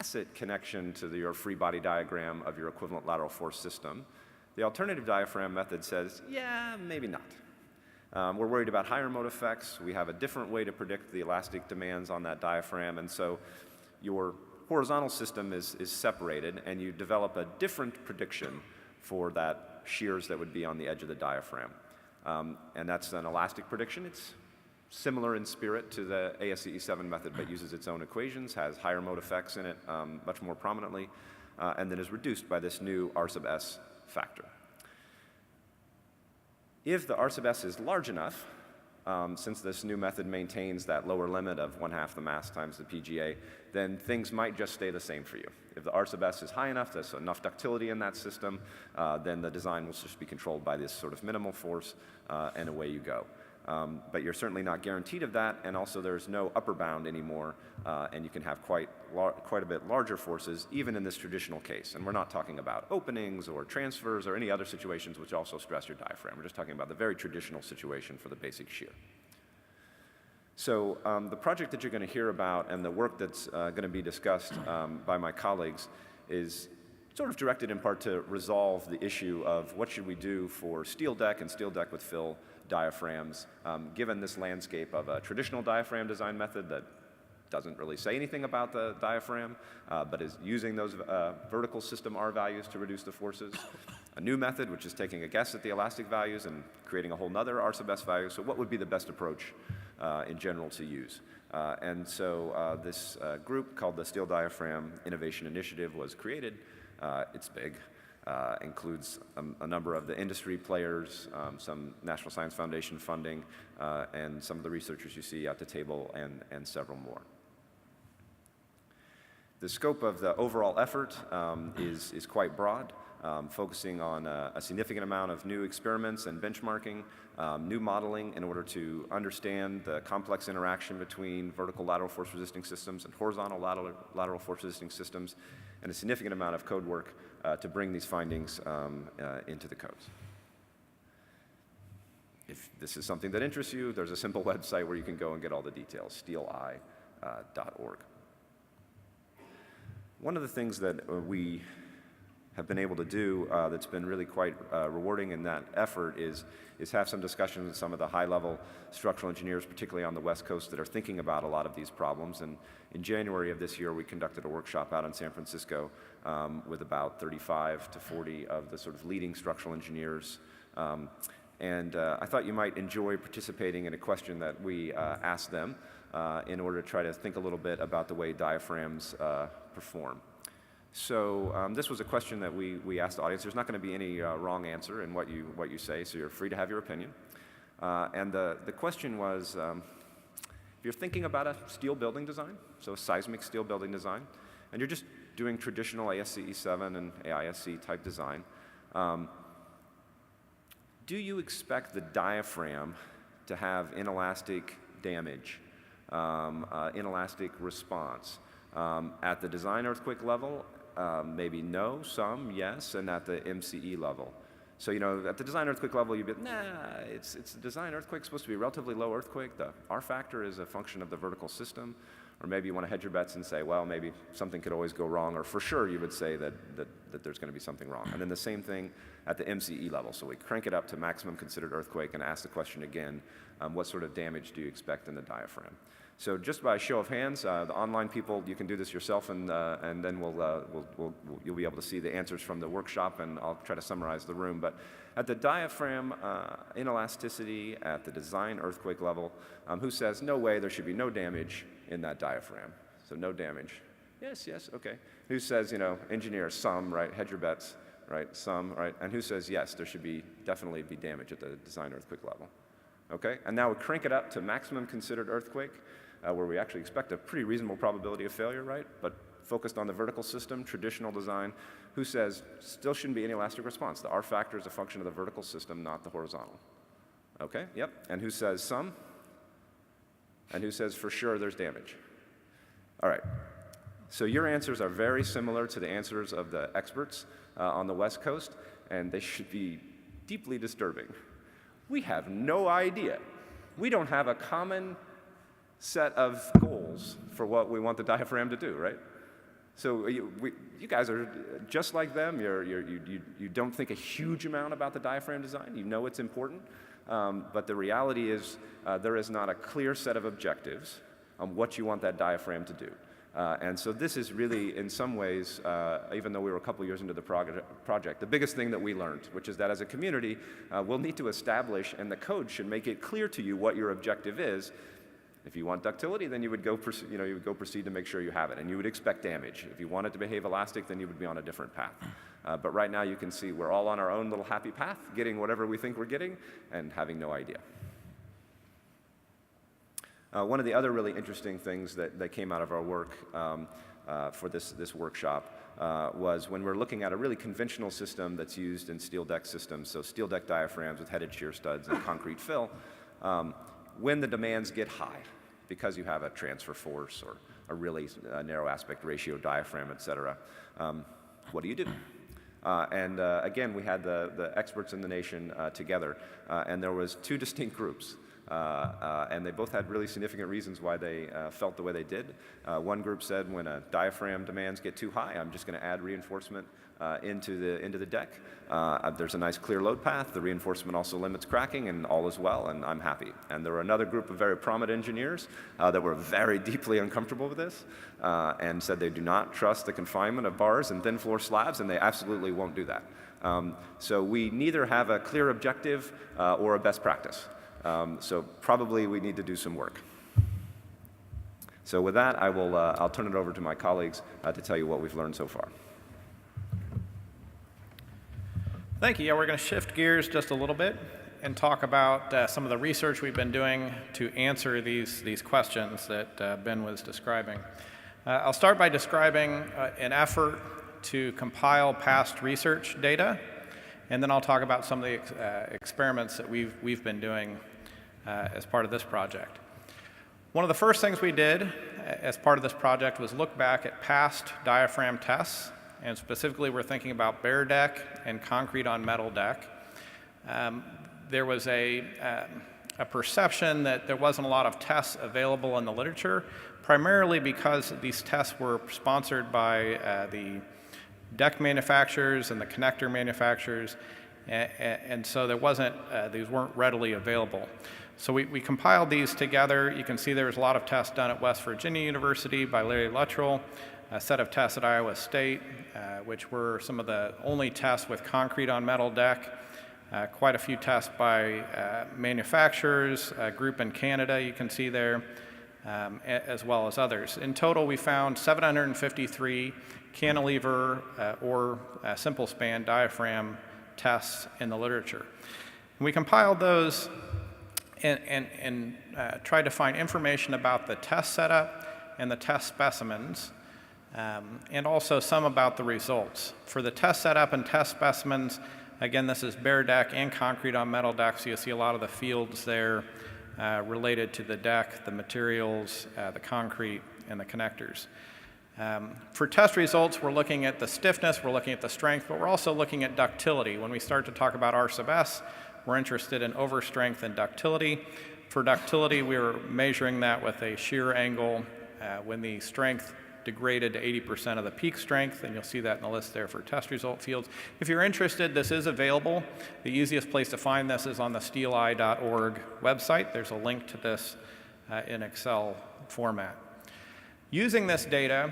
tacit connection to your free body diagram of your equivalent lateral force system. The alternative diaphragm method says, yeah, maybe not. We're worried about higher mode effects. We have a different way to predict the elastic demands on that diaphragm, and so your horizontal system is separated, and you develop a different prediction for that shears that would be on the edge of the diaphragm. And that's an elastic prediction. It's similar in spirit to the ASCE7 method, but uses its own equations, has higher mode effects in it much more prominently, and then is reduced by this new R sub s factor. If the R sub s is large enough, since this new method maintains that lower limit of 1/2 the mass times the PGA, then things might just stay the same for you. If the R sub s is high enough, there's enough ductility in that system, then the design will just be controlled by this sort of minimal force, and away you go. But you're certainly not guaranteed of that, and also there's no upper bound anymore, and you can have quite a bit larger forces, even in this traditional case. And we're not talking about openings or transfers or any other situations which also stress your diaphragm. We're just talking about the very traditional situation for the basic shear. So the project that you're going to hear about and the work that's going to be discussed by my colleagues is sort of directed in part to resolve the issue of what should we do for steel deck and steel deck with fill diaphragms, given this landscape of a traditional diaphragm design method that doesn't really say anything about the diaphragm, but is using those vertical system R values to reduce the forces. A new method, which is taking a guess at the elastic values and creating a whole nother R sub s value. So what would be the best approach in general to use? And so this group called the Steel Diaphragm Innovation Initiative was created. It's big. Includes a number of the industry players, some National Science Foundation funding, and some of the researchers you see at the table, and several more. The scope of the overall effort is quite broad, focusing on a significant amount of new experiments and benchmarking, new modeling in order to understand the complex interaction between vertical lateral force resisting systems and horizontal lateral force resisting systems, and a significant amount of code work to bring these findings into the codes. If this is something that interests you, there's a simple website where you can go and get all the details, steeli.org. One of the things that we have been able to do that's been really quite rewarding in that effort is have some discussions with some of the high-level structural engineers, particularly on the West Coast, that are thinking about a lot of these problems. And in January of this year, we conducted a workshop out in San Francisco with about 35 to 40 of the sort of leading structural engineers. And I thought you might enjoy participating in a question that we asked them in order to try to think a little bit about the way diaphragms perform. So this was a question that we asked the audience. There's not going to be any wrong answer in what you say, so you're free to have your opinion. And the question was, if you're thinking about a steel building design, so a seismic steel building design, and you're just doing traditional ASCE7 and AISC type design, do you expect the diaphragm to have inelastic damage, inelastic response at the design earthquake level? Maybe no, some, yes, and at the MCE level. So, you know, at the design earthquake level, you'd be, nah, it's a design earthquake, supposed to be a relatively low earthquake. The R factor is a function of the vertical system. Or maybe you want to hedge your bets and say, well, maybe something could always go wrong, or for sure you would say that there's going to be something wrong. And then the same thing at the MCE level. So we crank it up to maximum considered earthquake and ask the question again, what sort of damage do you expect in the diaphragm? So just by show of hands, the online people, you can do this yourself, and then you'll be able to see the answers from the workshop, and I'll try to summarize the room. But at the diaphragm inelasticity at the design earthquake level, who says, no way, there should be no damage in that diaphragm? So no damage. Yes, yes, okay. Who says, you know, engineer, some, right? Hedge your bets, right? Some, right? And who says, yes, there should definitely be damage at the design earthquake level? Okay, and now we crank it up to maximum considered earthquake, where we actually expect a pretty reasonable probability of failure, right? But focused on the vertical system, traditional design, who says still shouldn't be any elastic response. The R factor is a function of the vertical system, not the horizontal. Okay, yep. And who says some? And who says for sure there's damage? All right. So your answers are very similar to the answers of the experts on the West Coast, and they should be deeply disturbing. We have no idea. We don't have a common set of goals for what we want the diaphragm to do, right? So you guys are just like them. You don't think a huge amount about the diaphragm design. You know it's important, but the reality is there is not a clear set of objectives on what you want that diaphragm to do. And so this is really, in some ways, even though we were a couple years into the project, the biggest thing that we learned, which is that as a community, we'll need to establish, and the code should make it clear to you what your objective is. If you want ductility, then you would go proceed to make sure you have it, and you would expect damage. If you want it to behave elastic, then you would be on a different path. But right now, you can see we're all on our own little happy path, getting whatever we think we're getting, and having no idea. One of the other really interesting things that came out of our work for this workshop was when we're looking at a really conventional system that's used in steel deck systems, so steel deck diaphragms with headed shear studs and concrete fill, when the demands get high, because you have a transfer force or a really narrow aspect ratio diaphragm, et cetera, what do you do? Again, we had the experts in the nation together, and there was two distinct groups. And they both had really significant reasons why they felt the way they did. One group said, when a diaphragm demands get too high, I'm just going to add reinforcement into the deck. There's a nice clear load path. The reinforcement also limits cracking, and all is well, and I'm happy. And there were another group of very prominent engineers that were very deeply uncomfortable with this and said they do not trust the confinement of bars and thin floor slabs, and they absolutely won't do that. So we neither have a clear objective or a best practice. So probably we need to do some work. So with that, I'll turn it over to my colleagues to tell you what we've learned so far. Thank you. Yeah, we're going to shift gears just a little bit and talk about some of the research we've been doing to answer these questions that Ben was describing. I'll start by describing an effort to compile past research data, and then I'll talk about some of the experiments that we've been doing as part of this project. One of the first things we did as part of this project was look back at past diaphragm tests, and specifically we're thinking about bare deck and concrete on metal deck. There was a perception that there wasn't a lot of tests available in the literature, primarily because these tests were sponsored by the deck manufacturers and the connector manufacturers, and so there wasn't, these weren't readily available. So we compiled these together. You can see there was a lot of tests done at West Virginia University by Larry Luttrell, a set of tests at Iowa State, which were some of the only tests with concrete on metal deck, quite a few tests by manufacturers, a group in Canada you can see there, as well as others. In total, we found 753 cantilever or simple span diaphragm tests in the literature. And we compiled those and tried to find information about the test setup and the test specimens, and also some about the results. For the test setup and test specimens, again, this is bare deck and concrete on metal deck, so you'll see a lot of the fields there related to the deck, the materials, the concrete, and the connectors. For test results, we're looking at the stiffness, we're looking at the strength, but we're also looking at ductility. When we start to talk about R sub S, we're interested in overstrength and ductility. For ductility, we were measuring that with a shear angle when the strength degraded to 80% of the peak strength, and you'll see that in the list there for test result fields. If you're interested, this is available. The easiest place to find this is on the SDII.org website. There's a link to this in Excel format. Using this data,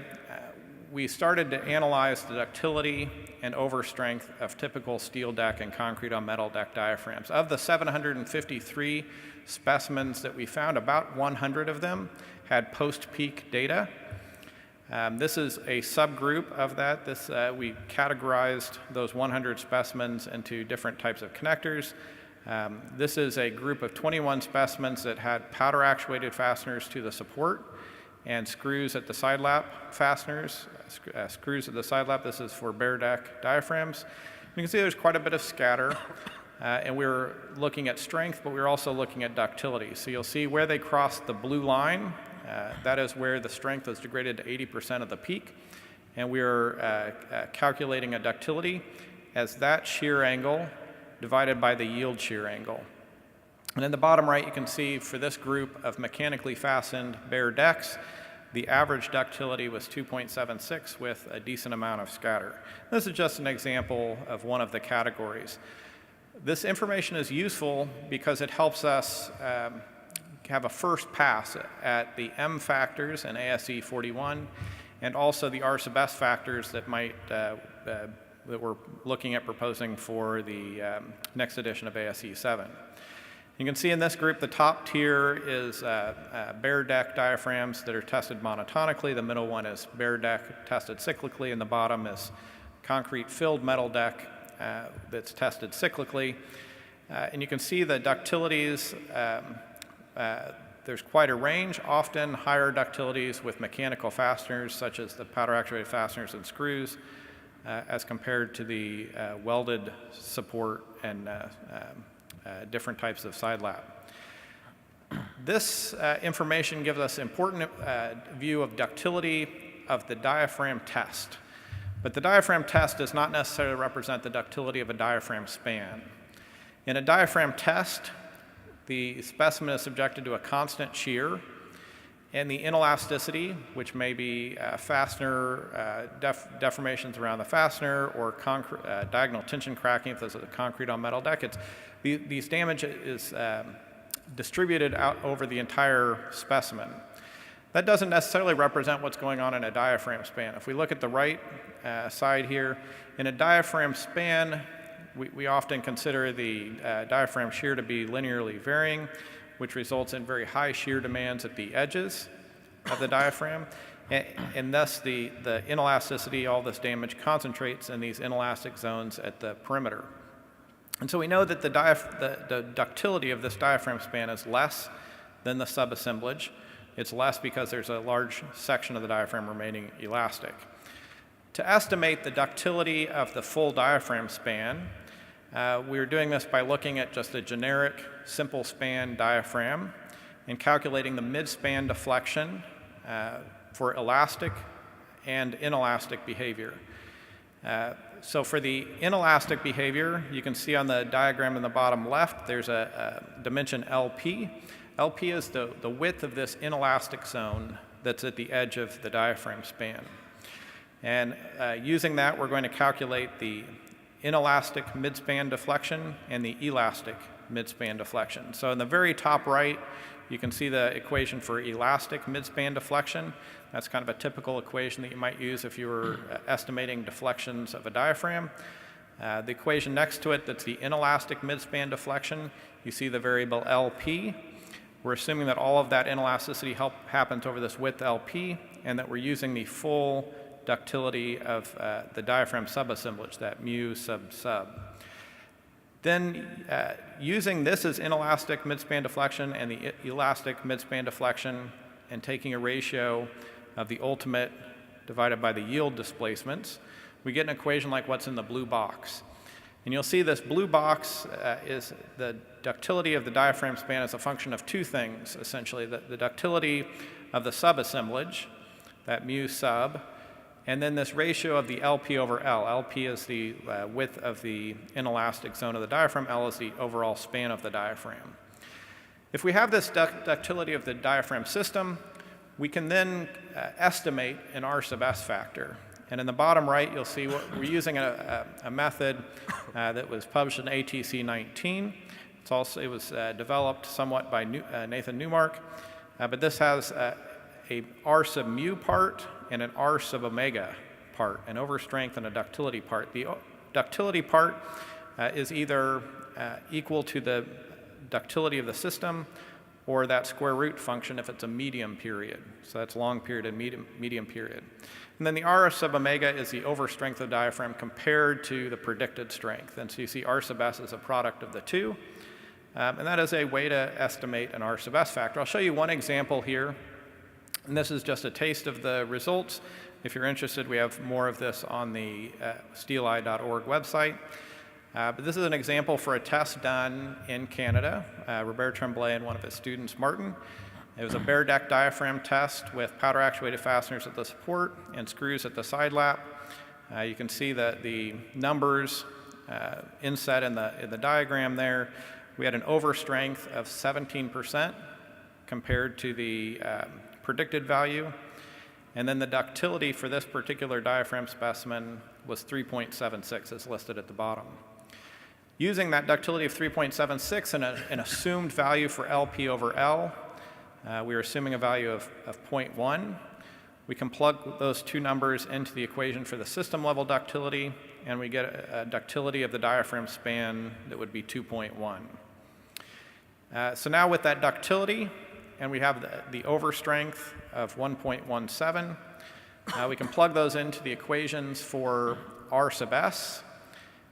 we started to analyze the ductility and overstrength of typical steel deck and concrete on metal deck diaphragms. Of the 753 specimens that we found, about 100 of them had post-peak data. This is a subgroup of that. We categorized those 100 specimens into different types of connectors. This is a group of 21 specimens that had powder-actuated fasteners to the support and screws at the side lap fasteners, screws at the side lap. This is for bare deck diaphragms. You can see there's quite a bit of scatter, and we were looking at strength, but we were also looking at ductility. So you'll see where they cross the blue line, that is where the strength was degraded to 80% of the peak, and we were calculating a ductility as that shear angle divided by the yield shear angle. And in the bottom right, you can see for this group of mechanically fastened bare decks, the average ductility was 2.76 with a decent amount of scatter. This is just an example of one of the categories. This information is useful because it helps us have a first pass at the M factors in ASE 41 and also the R sub S factors that might that we're looking at proposing for the next edition of ASE 7. You can see in this group the top tier is bare deck diaphragms that are tested monotonically. The middle one is bare deck tested cyclically, and the bottom is concrete filled metal deck that's tested cyclically. And you can see the ductilities, there's quite a range, often higher ductilities with mechanical fasteners such as the powder actuated fasteners and screws as compared to the welded support and different types of side lap. This information gives us important view of ductility of the diaphragm test. But the diaphragm test does not necessarily represent the ductility of a diaphragm span. In a diaphragm test, the specimen is subjected to a constant shear, and the inelasticity, which may be fastener deformations around the fastener or diagonal tension cracking if there's a concrete on metal deck. These damage is distributed out over the entire specimen. That doesn't necessarily represent what's going on in a diaphragm span. If we look at the right side here, in a diaphragm span, we often consider the diaphragm shear to be linearly varying, which results in very high shear demands at the edges of the diaphragm, and thus the inelasticity, all this damage concentrates in these inelastic zones at the perimeter. And so we know that the ductility of this diaphragm span is less than the subassemblage. It's less because there's a large section of the diaphragm remaining elastic. To estimate the ductility of the full diaphragm span, we're doing this by looking at just a generic simple span diaphragm and calculating the mid-span deflection for elastic and inelastic behavior. So for the inelastic behavior, you can see on the diagram in the bottom left, there's a dimension LP. LP is the width of this inelastic zone that's at the edge of the diaphragm span. And using that, we're going to calculate the inelastic midspan deflection and the elastic midspan deflection. So in the very top right, you can see the equation for elastic midspan deflection. That's kind of a typical equation that you might use if you were estimating deflections of a diaphragm. The equation next to it, that's the inelastic midspan deflection. You see the variable LP. We're assuming that all of that inelasticity happens over this width LP, and that we're using the full ductility of the diaphragm subassemblage, that mu sub. Then using this as inelastic midspan deflection and the elastic midspan deflection and taking a ratio of the ultimate divided by the yield displacements, we get an equation like what's in the blue box. And you'll see this blue box is the ductility of the diaphragm span as a function of two things, essentially. The ductility of the subassemblage, that mu sub, and then this ratio of the LP over L. LP is the width of the inelastic zone of the diaphragm. L is the overall span of the diaphragm. If we have this ductility of the diaphragm system, we can then estimate an R sub S factor. And in the bottom right, you'll see we're using a method that was published in ATC 19. It was developed somewhat by Nathan Newmark, but this has a R sub mu part and an R sub omega part, an overstrength and a ductility part. The ductility part is either equal to the ductility of the system or that square root function if it's a medium period. So that's long period and medium period. And then the R sub omega is the overstrength of the diaphragm compared to the predicted strength. And so you see R sub S is a product of the two. And that is a way to estimate an R sub S factor. I'll show you one example here. And this is just a taste of the results. If you're interested, we have more of this on the SDII.org website. But this is an example for a test done in Canada. Robert Tremblay and one of his students, Martin. It was a bare deck diaphragm test with powder actuated fasteners at the support and screws at the side lap. You can see that the numbers inset in the diagram there. We had an overstrength of 17% compared to the predicted value. And then the ductility for this particular diaphragm specimen was 3.76, as listed at the bottom. Using that ductility of 3.76 and an assumed value for LP over L, we are assuming a value of 0.1. We can plug those two numbers into the equation for the system level ductility, and we get a ductility of the diaphragm span that would be 2.1. So now with that ductility, and we have the overstrength of 1.17, we can plug those into the equations for R sub S.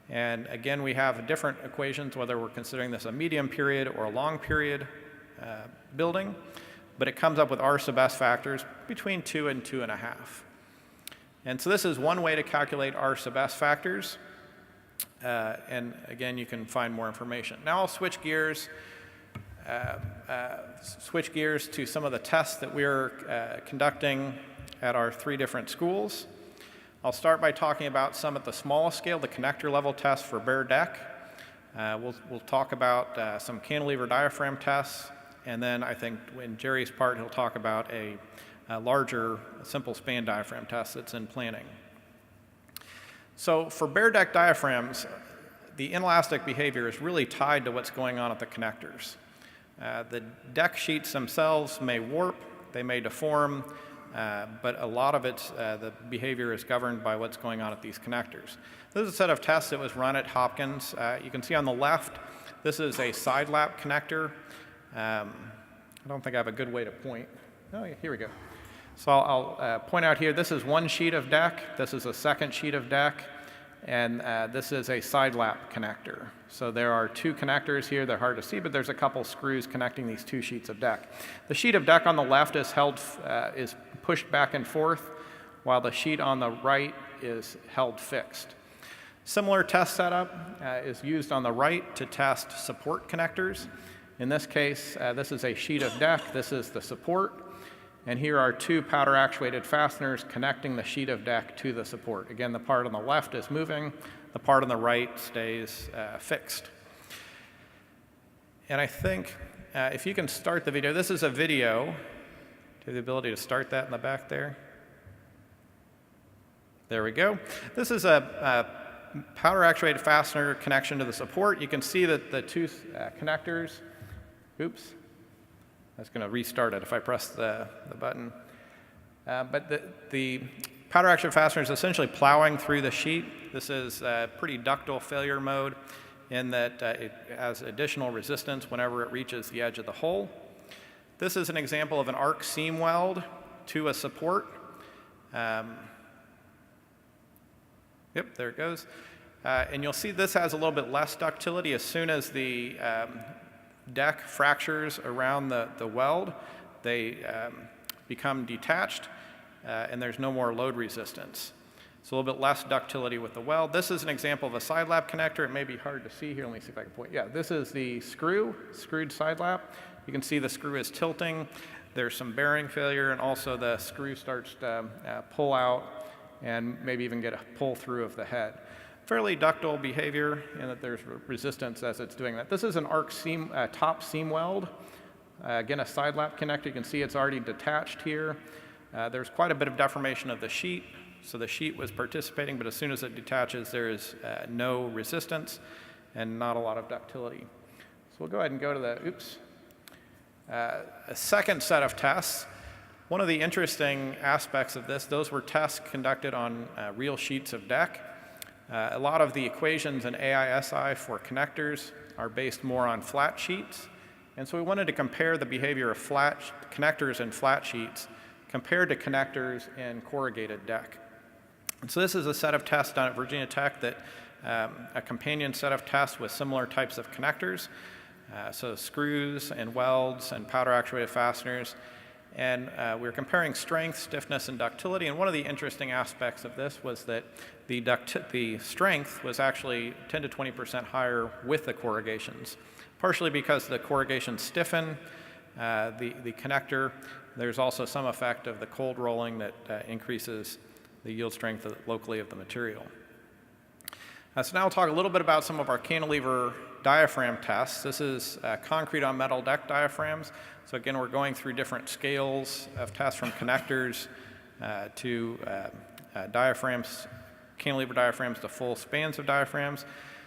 And again, we have different equations, whether we're considering this a medium period or a long period building, but it comes up with R sub S factors between 2 and 2.5. And so this is one way to calculate R sub S factors. And again, you can find more information. Now I'll switch gears to some of the tests that we're conducting at our 3 different schools. I'll start by talking about some at the smallest scale, the connector level tests for bare deck. We'll talk about some cantilever diaphragm tests, and then I think in Jerry's part he'll talk about a larger simple span diaphragm test that's in planning. So for bare deck diaphragms, the inelastic behavior is really tied to what's going on at the connectors. The deck sheets themselves may warp, they may deform, but a lot of the behavior is governed by what's going on at these connectors. This is a set of tests that was run at Hopkins. You can see on the left, this is a side lap connector. I don't think I have a good way to point. Oh, yeah, here we go. So I'll point out here, this is one sheet of deck, this is a second sheet of deck, and this is a side lap connector. So there are 2 connectors here. They're hard to see, but there's a couple screws connecting these 2 sheets of deck. The sheet of deck on the left is pushed back and forth, while the sheet on the right is held fixed. Similar test setup is used on the right to test support connectors. In this case, this is a sheet of deck. This is the support. And here are 2 powder actuated fasteners connecting the sheet of deck to the support. Again, the part on the left is moving. The part on the right stays fixed. And I think if you can start the video, this is a video. Do you have the ability to start that in the back there? There we go. This is a powder actuated fastener connection to the support. You can see that the 2 connectors, oops, that's going to restart it if I press the button. But the powder actuated fastener is essentially plowing through the sheet. This is pretty ductile failure mode in that it has additional resistance whenever it reaches the edge of the hole. This is an example of an arc seam weld to a support. Yep, there it goes. And you'll see this has a little bit less ductility. As soon as the deck fractures around the weld, they become detached, and there's no more load resistance. It's a little bit less ductility with the weld. This is an example of a side lap connector. It may be hard to see here. Let me see if I can point. Yeah, this is the screwed side lap. You can see the screw is tilting. There's some bearing failure, and also the screw starts to pull out and maybe even get a pull through of the head. Fairly ductile behavior in that there's resistance as it's doing that. This is an arc seam, top seam weld. Again, a side lap connector. You can see it's already detached here. There's quite a bit of deformation of the sheet. So the sheet was participating, but as soon as it detaches, there is no resistance and not a lot of ductility. So we'll go ahead and go to a second set of tests. One of the interesting aspects of this, those were tests conducted on real sheets of deck. A lot of the equations in SEI for connectors are based more on flat sheets. And so we wanted to compare the behavior of flat connectors in flat sheets compared to connectors in corrugated deck. And so this is a set of tests done at Virginia Tech that a companion set of tests with similar types of connectors. So screws and welds and powder actuated fasteners. And we're comparing strength, stiffness, and ductility. And one of the interesting aspects of this was that the strength was actually 10 to 20% higher with the corrugations, partially because the corrugations stiffen the connector. There's also some effect of the cold rolling that increases the yield strength locally of the material. So now I'll talk a little bit about some of our cantilever diaphragm tests. This is concrete on metal deck diaphragms. So again, we're going through different scales of tests from connectors to diaphragms, cantilever diaphragms to full spans of diaphragms.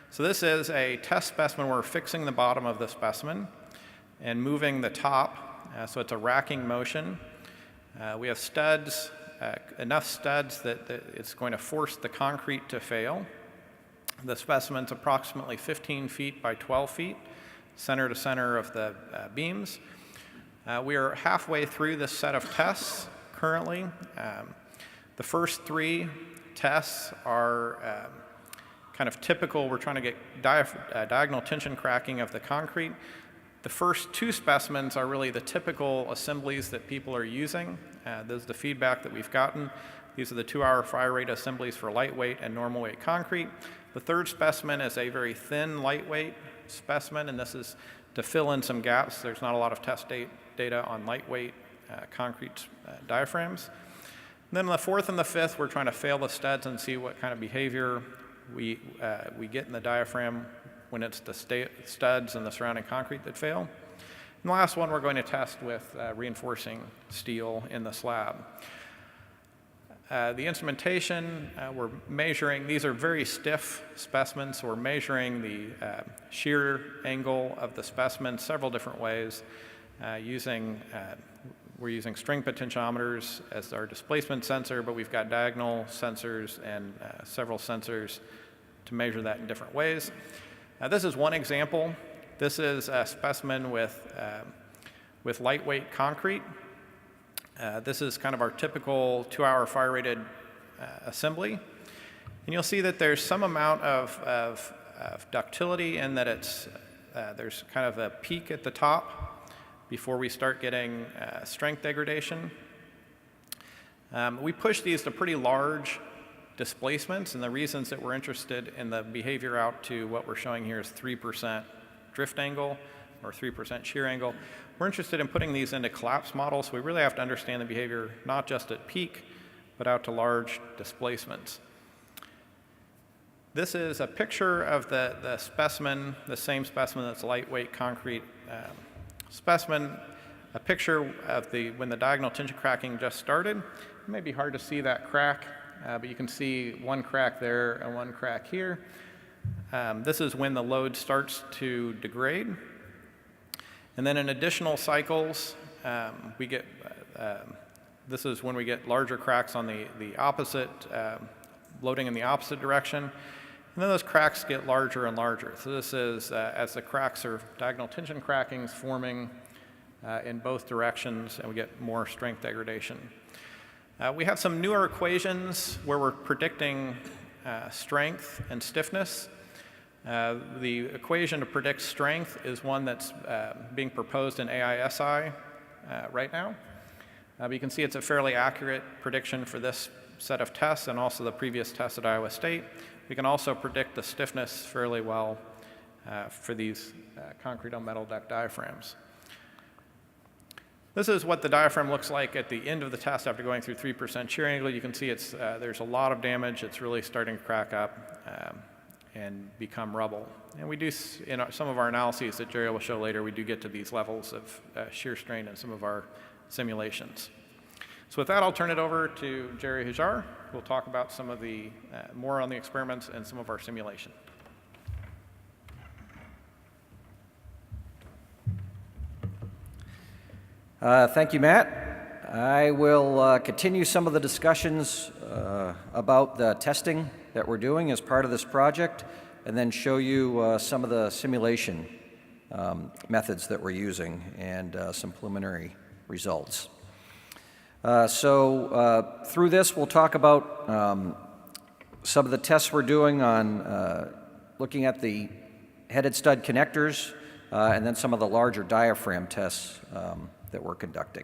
So this is a test specimen where we're fixing the bottom of the specimen and moving the top, so it's a racking motion. We have studs, enough studs that it's going to force the concrete to fail. The specimen's approximately 15 feet by 12 feet, center to center of the beams. We are halfway through this set of tests currently. The first 3 tests are kind of typical. We're trying to get diagonal tension cracking of the concrete. The first 2 specimens are really the typical assemblies that people are using. This is the feedback that we've gotten. These are the 2-hour fire rate assemblies for lightweight and normal weight concrete. The third specimen is a very thin, lightweight specimen, and this is to fill in some gaps. There's not a lot of test data on lightweight concrete diaphragms. And then the fourth and the fifth, we're trying to fail the studs and see what kind of behavior we get in the diaphragm when it's the studs and the surrounding concrete that fail. And the last one we're going to test with reinforcing steel in the slab. The instrumentation, we're measuring, these are very stiff specimens, so we're measuring the shear angle of the specimen several different ways. We're using string potentiometers as our displacement sensor, but we've got diagonal sensors and several sensors to measure that in different ways. This is one example. This is a specimen with lightweight concrete. This is kind of our typical 2-hour fire-rated assembly. And you'll see that there's some amount of ductility in that there's kind of a peak at the top before we start getting strength degradation. We push these to pretty large displacements, and the reasons that we're interested in the behavior out to what we're showing here is 3% drift angle or 3% shear angle. We're interested in putting these into collapse models, so we really have to understand the behavior not just at peak, but out to large displacements. This is a picture of the specimen, the same specimen that's lightweight concrete specimen, a picture of when the diagonal tension cracking just started. It may be hard to see that crack, but you can see one crack there and one crack here. This is when the load starts to degrade. And then in additional cycles, this is when we get larger cracks on the opposite, loading in the opposite direction. And then those cracks get larger and larger. So this is as the cracks are diagonal tension crackings forming in both directions, and we get more strength degradation. We have some newer equations where we're predicting strength and stiffness. The equation to predict strength is one that's being proposed in AISI right now. But you can see it's a fairly accurate prediction for this set of tests and also the previous test at Iowa State. We can also predict the stiffness fairly well for these concrete on metal deck diaphragms. This is what the diaphragm looks like at the end of the test after going through 3% shear angle. You can see there's a lot of damage. It's really starting to crack up and become rubble. And we do, in some of our analyses that Jerry will show later, we do get to these levels of shear strain in some of our simulations. So with that, I'll turn it over to Jerry Hajar, who will talk about some of the, more on the experiments and some of our simulation. Thank you, Matt. I will continue some of the discussions about the testing that we're doing as part of this project, and then show you some of the simulation methods that we're using and some preliminary results. Through this, we'll talk about some of the tests we're doing on looking at the headed stud connectors, and then some of the larger diaphragm tests that we're conducting.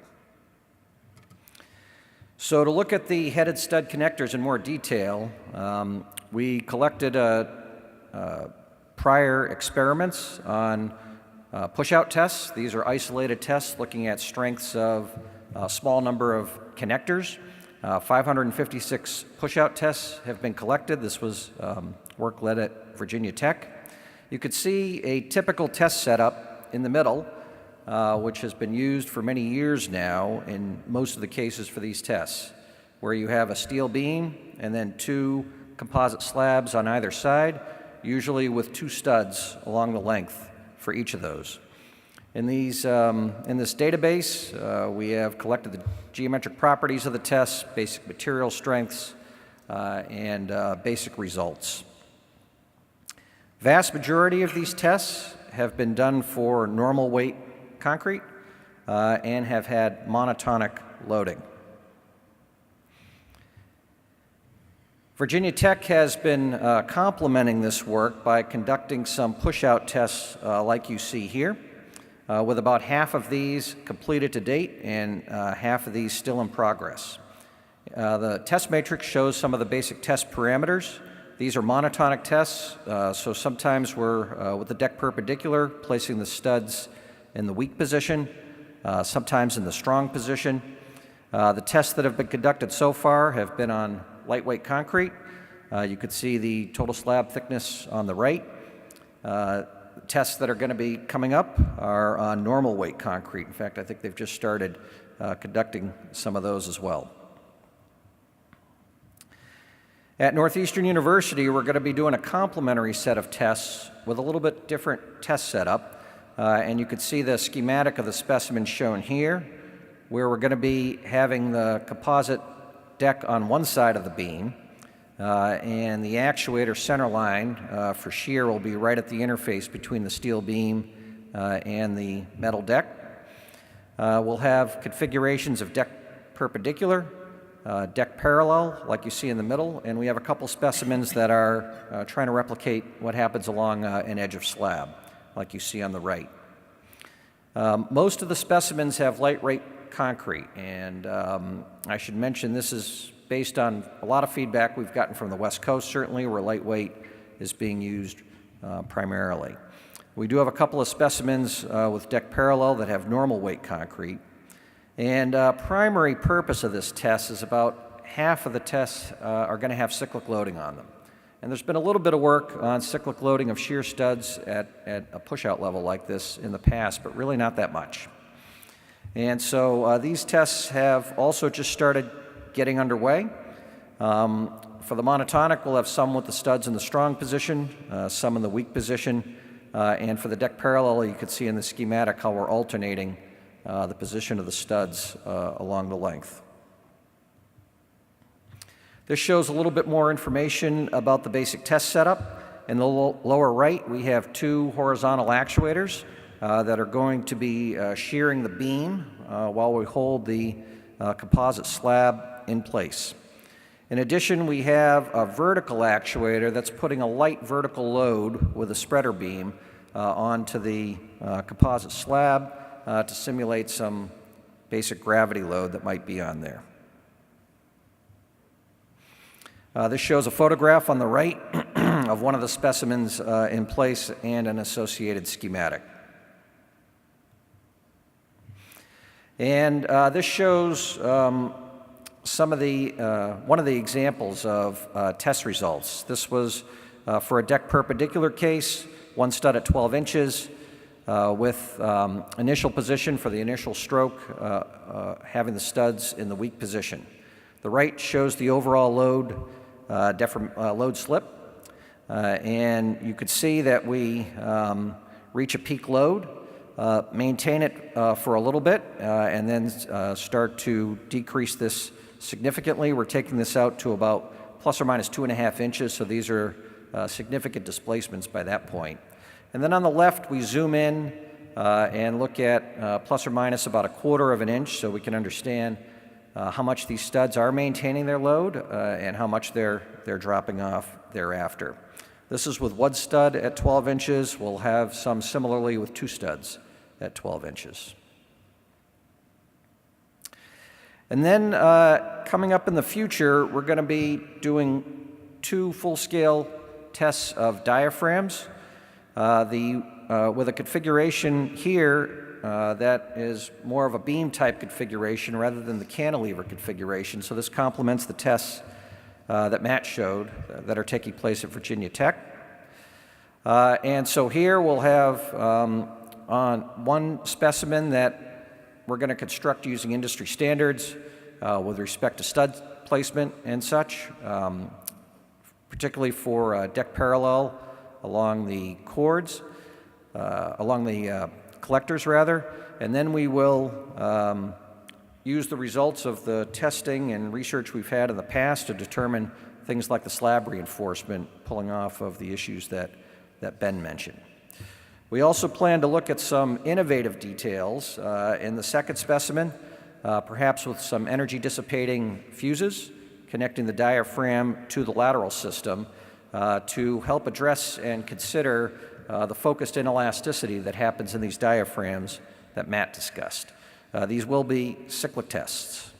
So to look at the headed stud connectors in more detail, we collected prior experiments on pushout tests. These are isolated tests looking at strengths of a small number of connectors. 556 pushout tests have been collected. This was work led at Virginia Tech. You could see a typical test setup in the middle, which has been used for many years now in most of the cases for these tests. where you have a steel beam and then 2 composite slabs on either side, usually with 2 studs along the length for each of those. In this database, we have collected the geometric properties of the tests, basic material strengths, and basic results. Vast majority of these tests have been done for normal weight concrete and have had monotonic loading. Virginia Tech has been complementing this work by conducting some push-out tests like you see here, with about half of these completed to date and half of these still in progress. The test matrix shows some of the basic test parameters. These are monotonic tests, so sometimes we're, with the deck perpendicular, placing the studs in the weak position, sometimes in the strong position. The tests that have been conducted so far have been on lightweight concrete. You could see the total slab thickness on the right. Tests that are going to be coming up are on normal weight concrete. In fact, I think they've just started conducting some of those as well. At Northeastern University, we're going to be doing a complementary set of tests with a little bit different test setup. And you can see the schematic of the specimen shown here, where we're going to be having the composite deck on one side of the beam, and the actuator center line for shear will be right at the interface between the steel beam and the metal deck. We'll have configurations of deck perpendicular, deck parallel, like you see in the middle, and we have a couple specimens that are trying to replicate what happens along an edge of slab, like you see on the right. Most of the specimens have lightweight concrete, and I should mention this is based on a lot of feedback we've gotten from the West Coast, certainly, where lightweight is being used primarily. We do have a couple of specimens with deck parallel that have normal weight concrete. And primary purpose of this test is about half of the tests are going to have cyclic loading on them. And there's been a little bit of work on cyclic loading of shear studs at a push-out level like this in the past, but really not that much. And so these tests have also just started getting underway. For the monotonic, we'll have some with the studs in the strong position, some in the weak position, and for the deck parallel, you can see in the schematic how we're alternating the position of the studs along the length. This shows a little bit more information about the basic test setup. In the lower right, we have 2 horizontal actuators that are going to be shearing the beam while we hold the composite slab in place. In addition, we have a vertical actuator that's putting a light vertical load with a spreader beam onto the composite slab to simulate some basic gravity load that might be on there. This shows a photograph on the right of one of the specimens in place and an associated schematic. And this shows some of the, one of the examples of test results. This was for a deck perpendicular case, 1 stud at 12 inches, with initial position for the initial stroke, having the studs in the weak position. The right shows the overall load, load slip, and you could see that we reach a peak load, maintain it for a little bit, and then start to decrease this significantly. We're taking this out to about plus or minus 2.5 inches, so these are significant displacements by that point. And then on the left, we zoom in and look at plus or minus about 1/4 inch, so we can understand how much these studs are maintaining their load and how much they're dropping off thereafter. This is with 1 stud at 12 inches. We'll have some similarly with 2 studs at 12 inches. And then coming up in the future, we're going to be doing 2 full-scale tests of diaphragms. With a configuration here that is more of a beam type configuration rather than the cantilever configuration. So this complements the tests that Matt showed that are taking place at Virginia Tech. And so here we'll have on one specimen that we're going to construct using industry standards with respect to stud placement and such, particularly for deck parallel along the chords, along the collectors rather, and then we will use the results of the testing and research we've had in the past to determine things like the slab reinforcement pulling off of the issues that Ben mentioned. We also plan to look at some innovative details in the second specimen, perhaps with some energy dissipating fuses connecting the diaphragm to the lateral system to help address and consider the focused inelasticity that happens in these diaphragms that Matt discussed. These will be cyclic tests.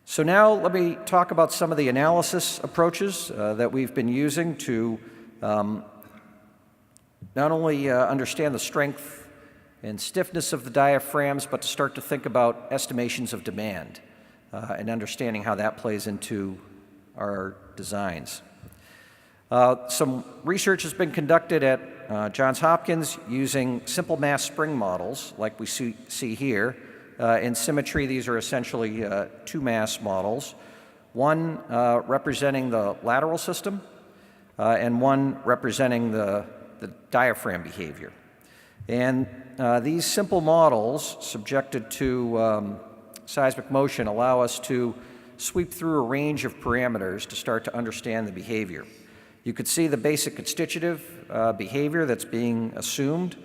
So now let me talk about some of the analysis approaches that we've been using to not only understand the strength and stiffness of the diaphragms, but to start to think about estimations of demand and understanding how that plays into our designs. Some research has been conducted at Johns Hopkins using simple mass spring models like we see here. In symmetry, these are essentially two mass models, one representing the lateral system and one representing the diaphragm behavior. And these simple models, subjected to seismic motion, allow us to sweep through a range of parameters to start to understand the behavior. You could see the basic constitutive behavior that's being assumed,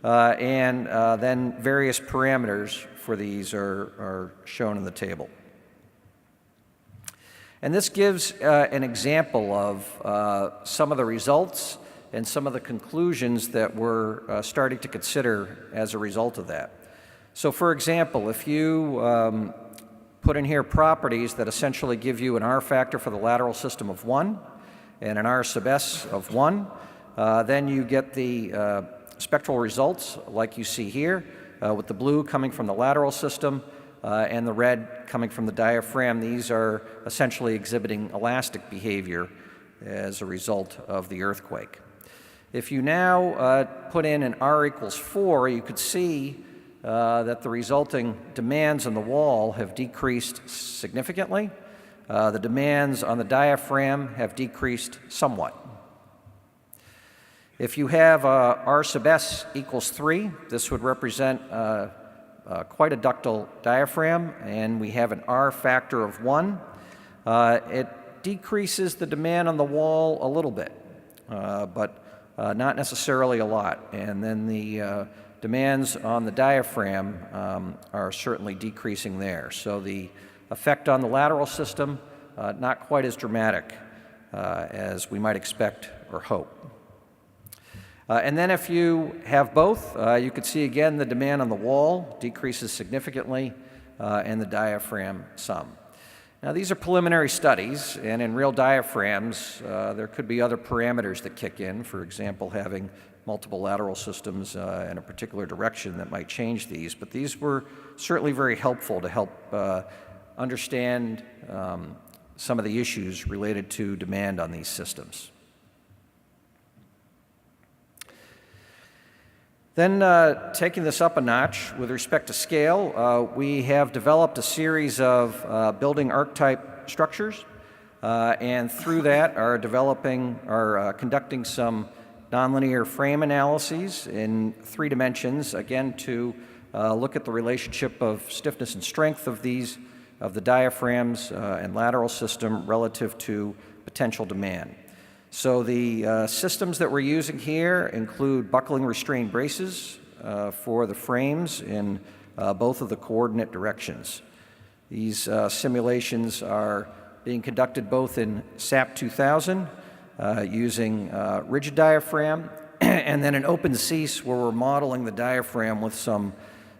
and then various parameters for these are shown in the table. And this gives an example of some of the results and some of the conclusions that we're starting to consider as a result of that. So for example, if you put in here properties that essentially give you an R factor for the lateral system of 1 and an R sub S of 1, then you get the spectral results like you see here, with the blue coming from the lateral system and the red coming from the diaphragm. These are essentially exhibiting elastic behavior as a result of the earthquake. If you now put in an R equals 4, you could see that the resulting demands on the wall have decreased significantly. The demands on the diaphragm have decreased somewhat. If you have R sub S equals 3, this would represent quite a ductile diaphragm, and we have an R factor of 1. It decreases the demand on the wall a little bit, but not necessarily a lot. And then the demands on the diaphragm are certainly decreasing there. So the effect on the lateral system, not quite as dramatic as we might expect or hope. And then if you have both, you could see again the demand on the wall decreases significantly and the diaphragm some. Now these are preliminary studies, and in real diaphragms there could be other parameters that kick in, for example having multiple lateral systems in a particular direction that might change these, but these were certainly very helpful to help understand some of the issues related to demand on these systems. Then taking this up a notch with respect to scale, we have developed a series of building archetype structures, and through that are conducting some nonlinear frame analyses in 3 dimensions, again to look at the relationship of stiffness and strength of the diaphragms and lateral system relative to potential demand. So the systems that we're using here include buckling restrained braces for the frames in both of the coordinate directions. These simulations are being conducted both in SAP 2000 using rigid diaphragm and then in OpenCEASE where we're modeling the diaphragm with some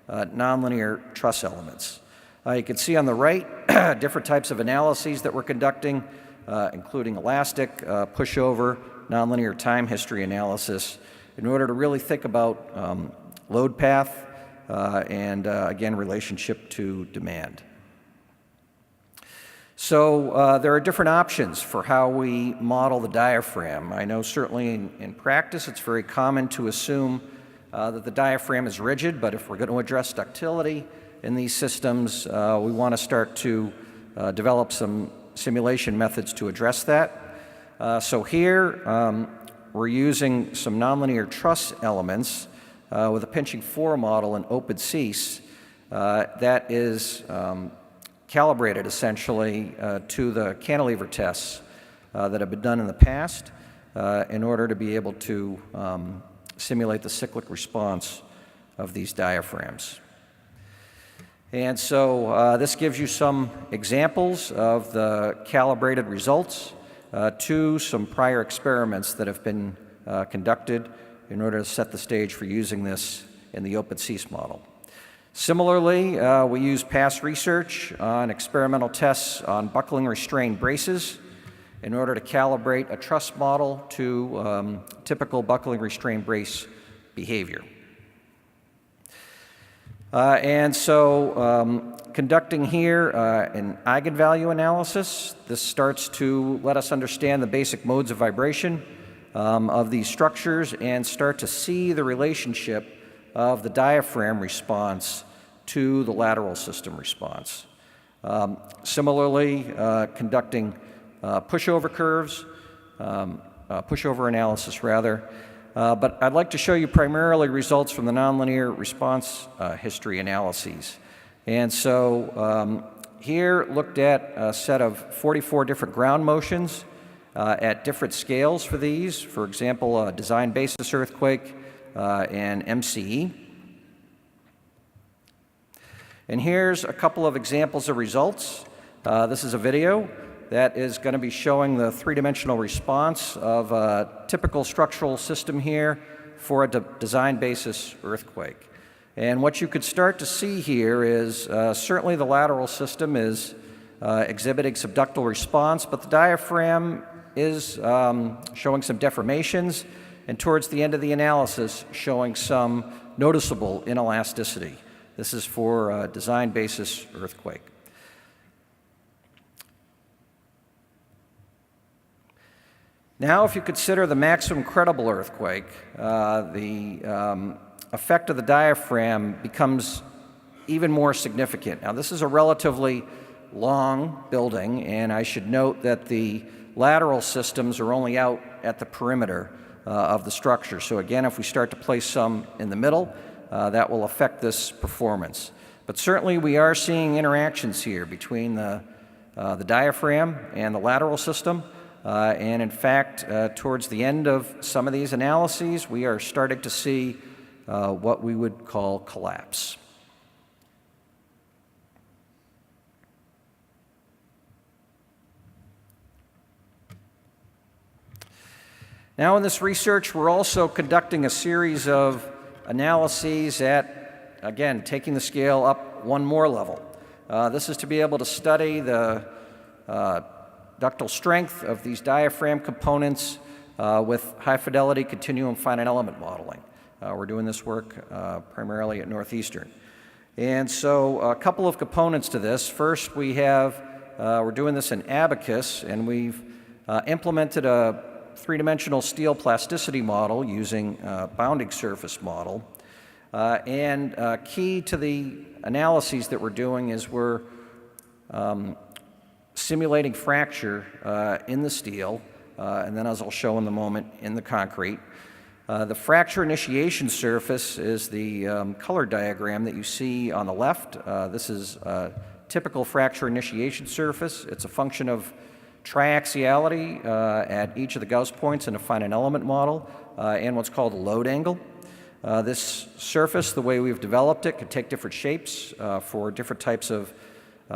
nonlinear truss elements. You can see on the right different types of analyses that we're conducting, including elastic, pushover, nonlinear time history analysis, in order to really think about load path and, again, relationship to demand. So there are different options for how we model the diaphragm. I know certainly in practice it's very common to assume that the diaphragm is rigid, but if we're going to address ductility in these systems, we want to start to develop some simulation methods to address that. So here, we're using some nonlinear truss elements with a pinching 4 model in OpenSys that is calibrated essentially to the cantilever tests that have been done in the past in order to be able to simulate the cyclic response of these diaphragms. And so this gives you some examples of the calibrated results to some prior experiments that have been conducted in order to set the stage for using this in the OpenSys model. Similarly, we use past research on experimental tests on buckling restrained braces in order to calibrate a truss model to typical buckling restrained brace behavior. And so conducting here an eigenvalue analysis, this starts to let us understand the basic modes of vibration of these structures and start to see the relationship of the diaphragm response to the lateral system response. Similarly, conducting pushover curves, pushover analysis rather, but I'd like to show you primarily results from the nonlinear response history analyses. And so here looked at a set of 44 different ground motions at different scales for these. For example, a design basis earthquake and MCE. And here's a couple of examples of results. This is a video that is going to be showing the three-dimensional response of a typical structural system here for a design basis earthquake. And what you could start to see here is certainly the lateral system is exhibiting subductal response, but the diaphragm is showing some deformations, and towards the end of the analysis showing some noticeable inelasticity. This is for a design basis earthquake. Now, if you consider the maximum credible earthquake, the effect of the diaphragm becomes even more significant. Now, this is a relatively long building, and I should note that the lateral systems are only out at the perimeter of the structure. So again, if we start to place some in the middle, that will affect this performance. But certainly we are seeing interactions here between the diaphragm and the lateral system. And in fact, towards the end of some of these analyses, we are starting to see what we would call collapse. Now in this research, we're also conducting a series of analyses at, again, taking the scale up one more level. This is to be able to study the ductile strength of these diaphragm components with high-fidelity continuum finite element modeling. We're doing this work primarily at Northeastern. And so a couple of components to this. First, we're doing this in Abacus, and we've implemented a three-dimensional steel plasticity model using a bounding surface model. And key to the analyses that we're doing is we're simulating fracture in the steel, and then as I'll show in a moment, in the concrete. The fracture initiation surface is the color diagram that you see on the left. This is a typical fracture initiation surface. It's a function of triaxiality at each of the Gauss points in a finite element model and what's called a load angle. This surface, the way we've developed it, could take different shapes for different types of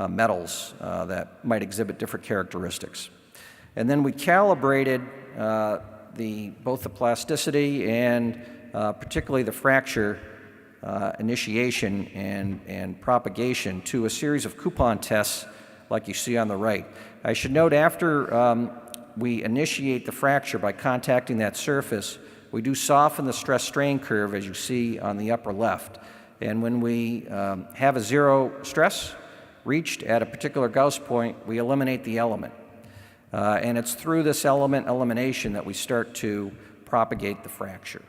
metals that might exhibit different characteristics. And then we calibrated both the plasticity and particularly the fracture initiation and propagation to a series of coupon tests like you see on the right. I should note after we initiate the fracture by contacting that surface, we do soften the stress-strain curve as you see on the upper left. And when we have a zero stress reached at a particular Gauss point, we eliminate the element. And it's through this element elimination that we start to propagate the fracture.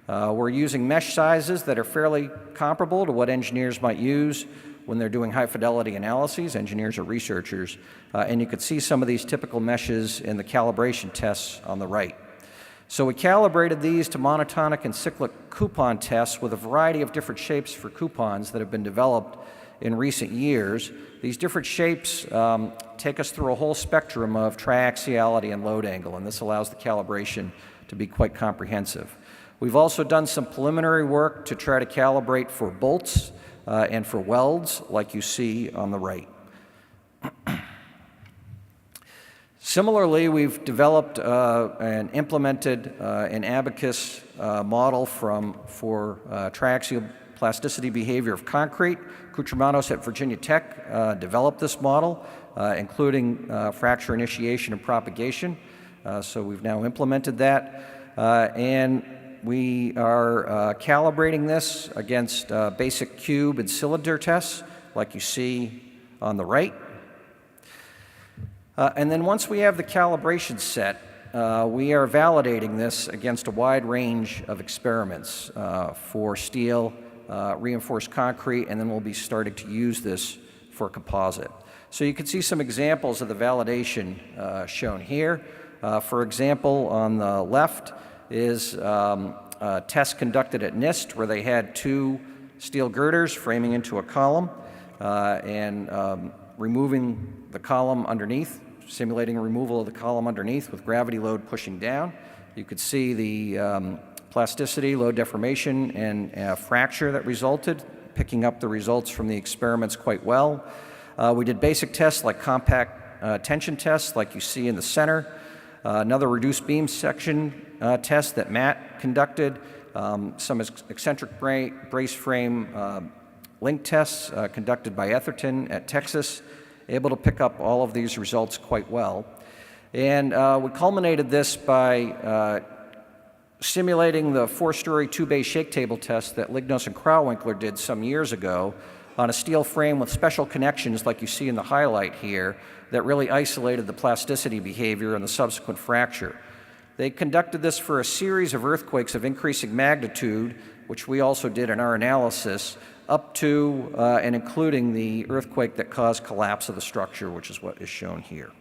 We're using mesh sizes that are fairly comparable to what engineers might use. when they're doing high-fidelity analyses, engineers or researchers. And you could see some of these typical meshes in the calibration tests on the right. So we calibrated these to monotonic and cyclic coupon tests with a variety of different shapes for coupons that have been developed in recent years. These different shapes take us through a whole spectrum of triaxiality and load angle, and this allows the calibration to be quite comprehensive. We've also done some preliminary work to try to calibrate for bolts and for welds, like you see on the right. Similarly, we've developed and implemented an abacus model for triaxial plasticity behavior of concrete. Cutramanos at Virginia Tech developed this model, including fracture initiation and propagation. So we've now implemented that. And we are calibrating this against basic cube and cylinder tests, like you see on the right. And then once we have the calibration set, we are validating this against a wide range of experiments for steel, reinforced concrete, and then we'll be starting to use this for composite. So you can see some examples of the validation shown here. For example, on the left is a test conducted at NIST where they had two steel girders framing into a column and removing the column underneath, simulating removal of the column underneath with gravity load pushing down. You could see the plasticity, load deformation, and fracture that resulted, picking up the results from the experiments quite well. We did basic tests like compact tension tests, like you see in the center. Another reduced beam section test that Matt conducted. Some eccentric brace frame link tests conducted by Etherton at Texas, able to pick up all of these results quite well. And we culminated this by simulating the 4-story 2-bay shake table test that Lignos and Krauwinkler did some years ago on a steel frame with special connections like you see in the highlight here that really isolated the plasticity behavior and the subsequent fracture. They conducted this for a series of earthquakes of increasing magnitude, which we also did in our analysis, up to and including the earthquake that caused collapse of the structure, which is what is shown here.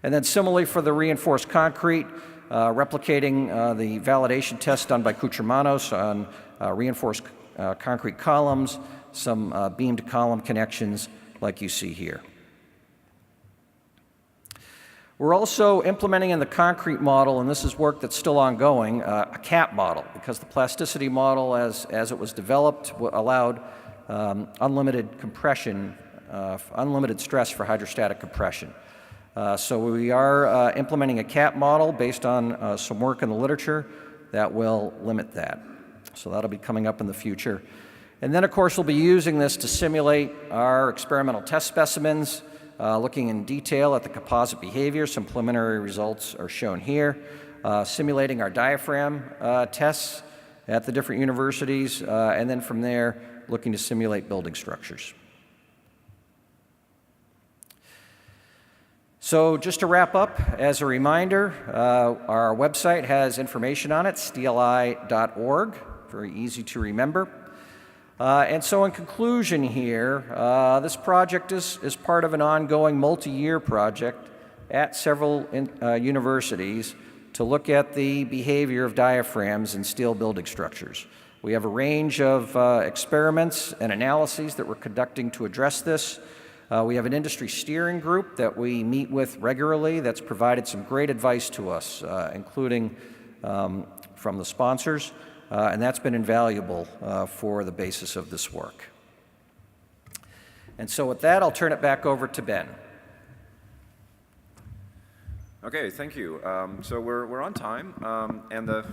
And then similarly for the reinforced concrete, replicating the validation test done by Cutramanos on reinforced concrete columns, some beam-to-column connections like you see here. We're also implementing in the concrete model, and this is work that's still ongoing, a cap model, because the plasticity model as it was developed allowed unlimited compression, unlimited stress for hydrostatic compression. So we are implementing a cap model based on some work in the literature that will limit that. So that'll be coming up in the future. And then, of course, we'll be using this to simulate our experimental test specimens, looking in detail at the composite behavior. Some preliminary results are shown here. Simulating our diaphragm tests at the different universities, and then from there, looking to simulate building structures. So just to wrap up, as a reminder, our website has information on it, SDII.org, very easy to remember. And so in conclusion here, this project is part of an ongoing multi-year project at several universities to look at the behavior of diaphragms in steel building structures. We have a range of experiments and analyses that we're conducting to address this. We have an industry steering group that we meet with regularly that's provided some great advice to us, including from the sponsors, and that's been invaluable for the basis of this work. And so with that, I'll turn it back over to Ben. Okay, thank you. So we're on time, and the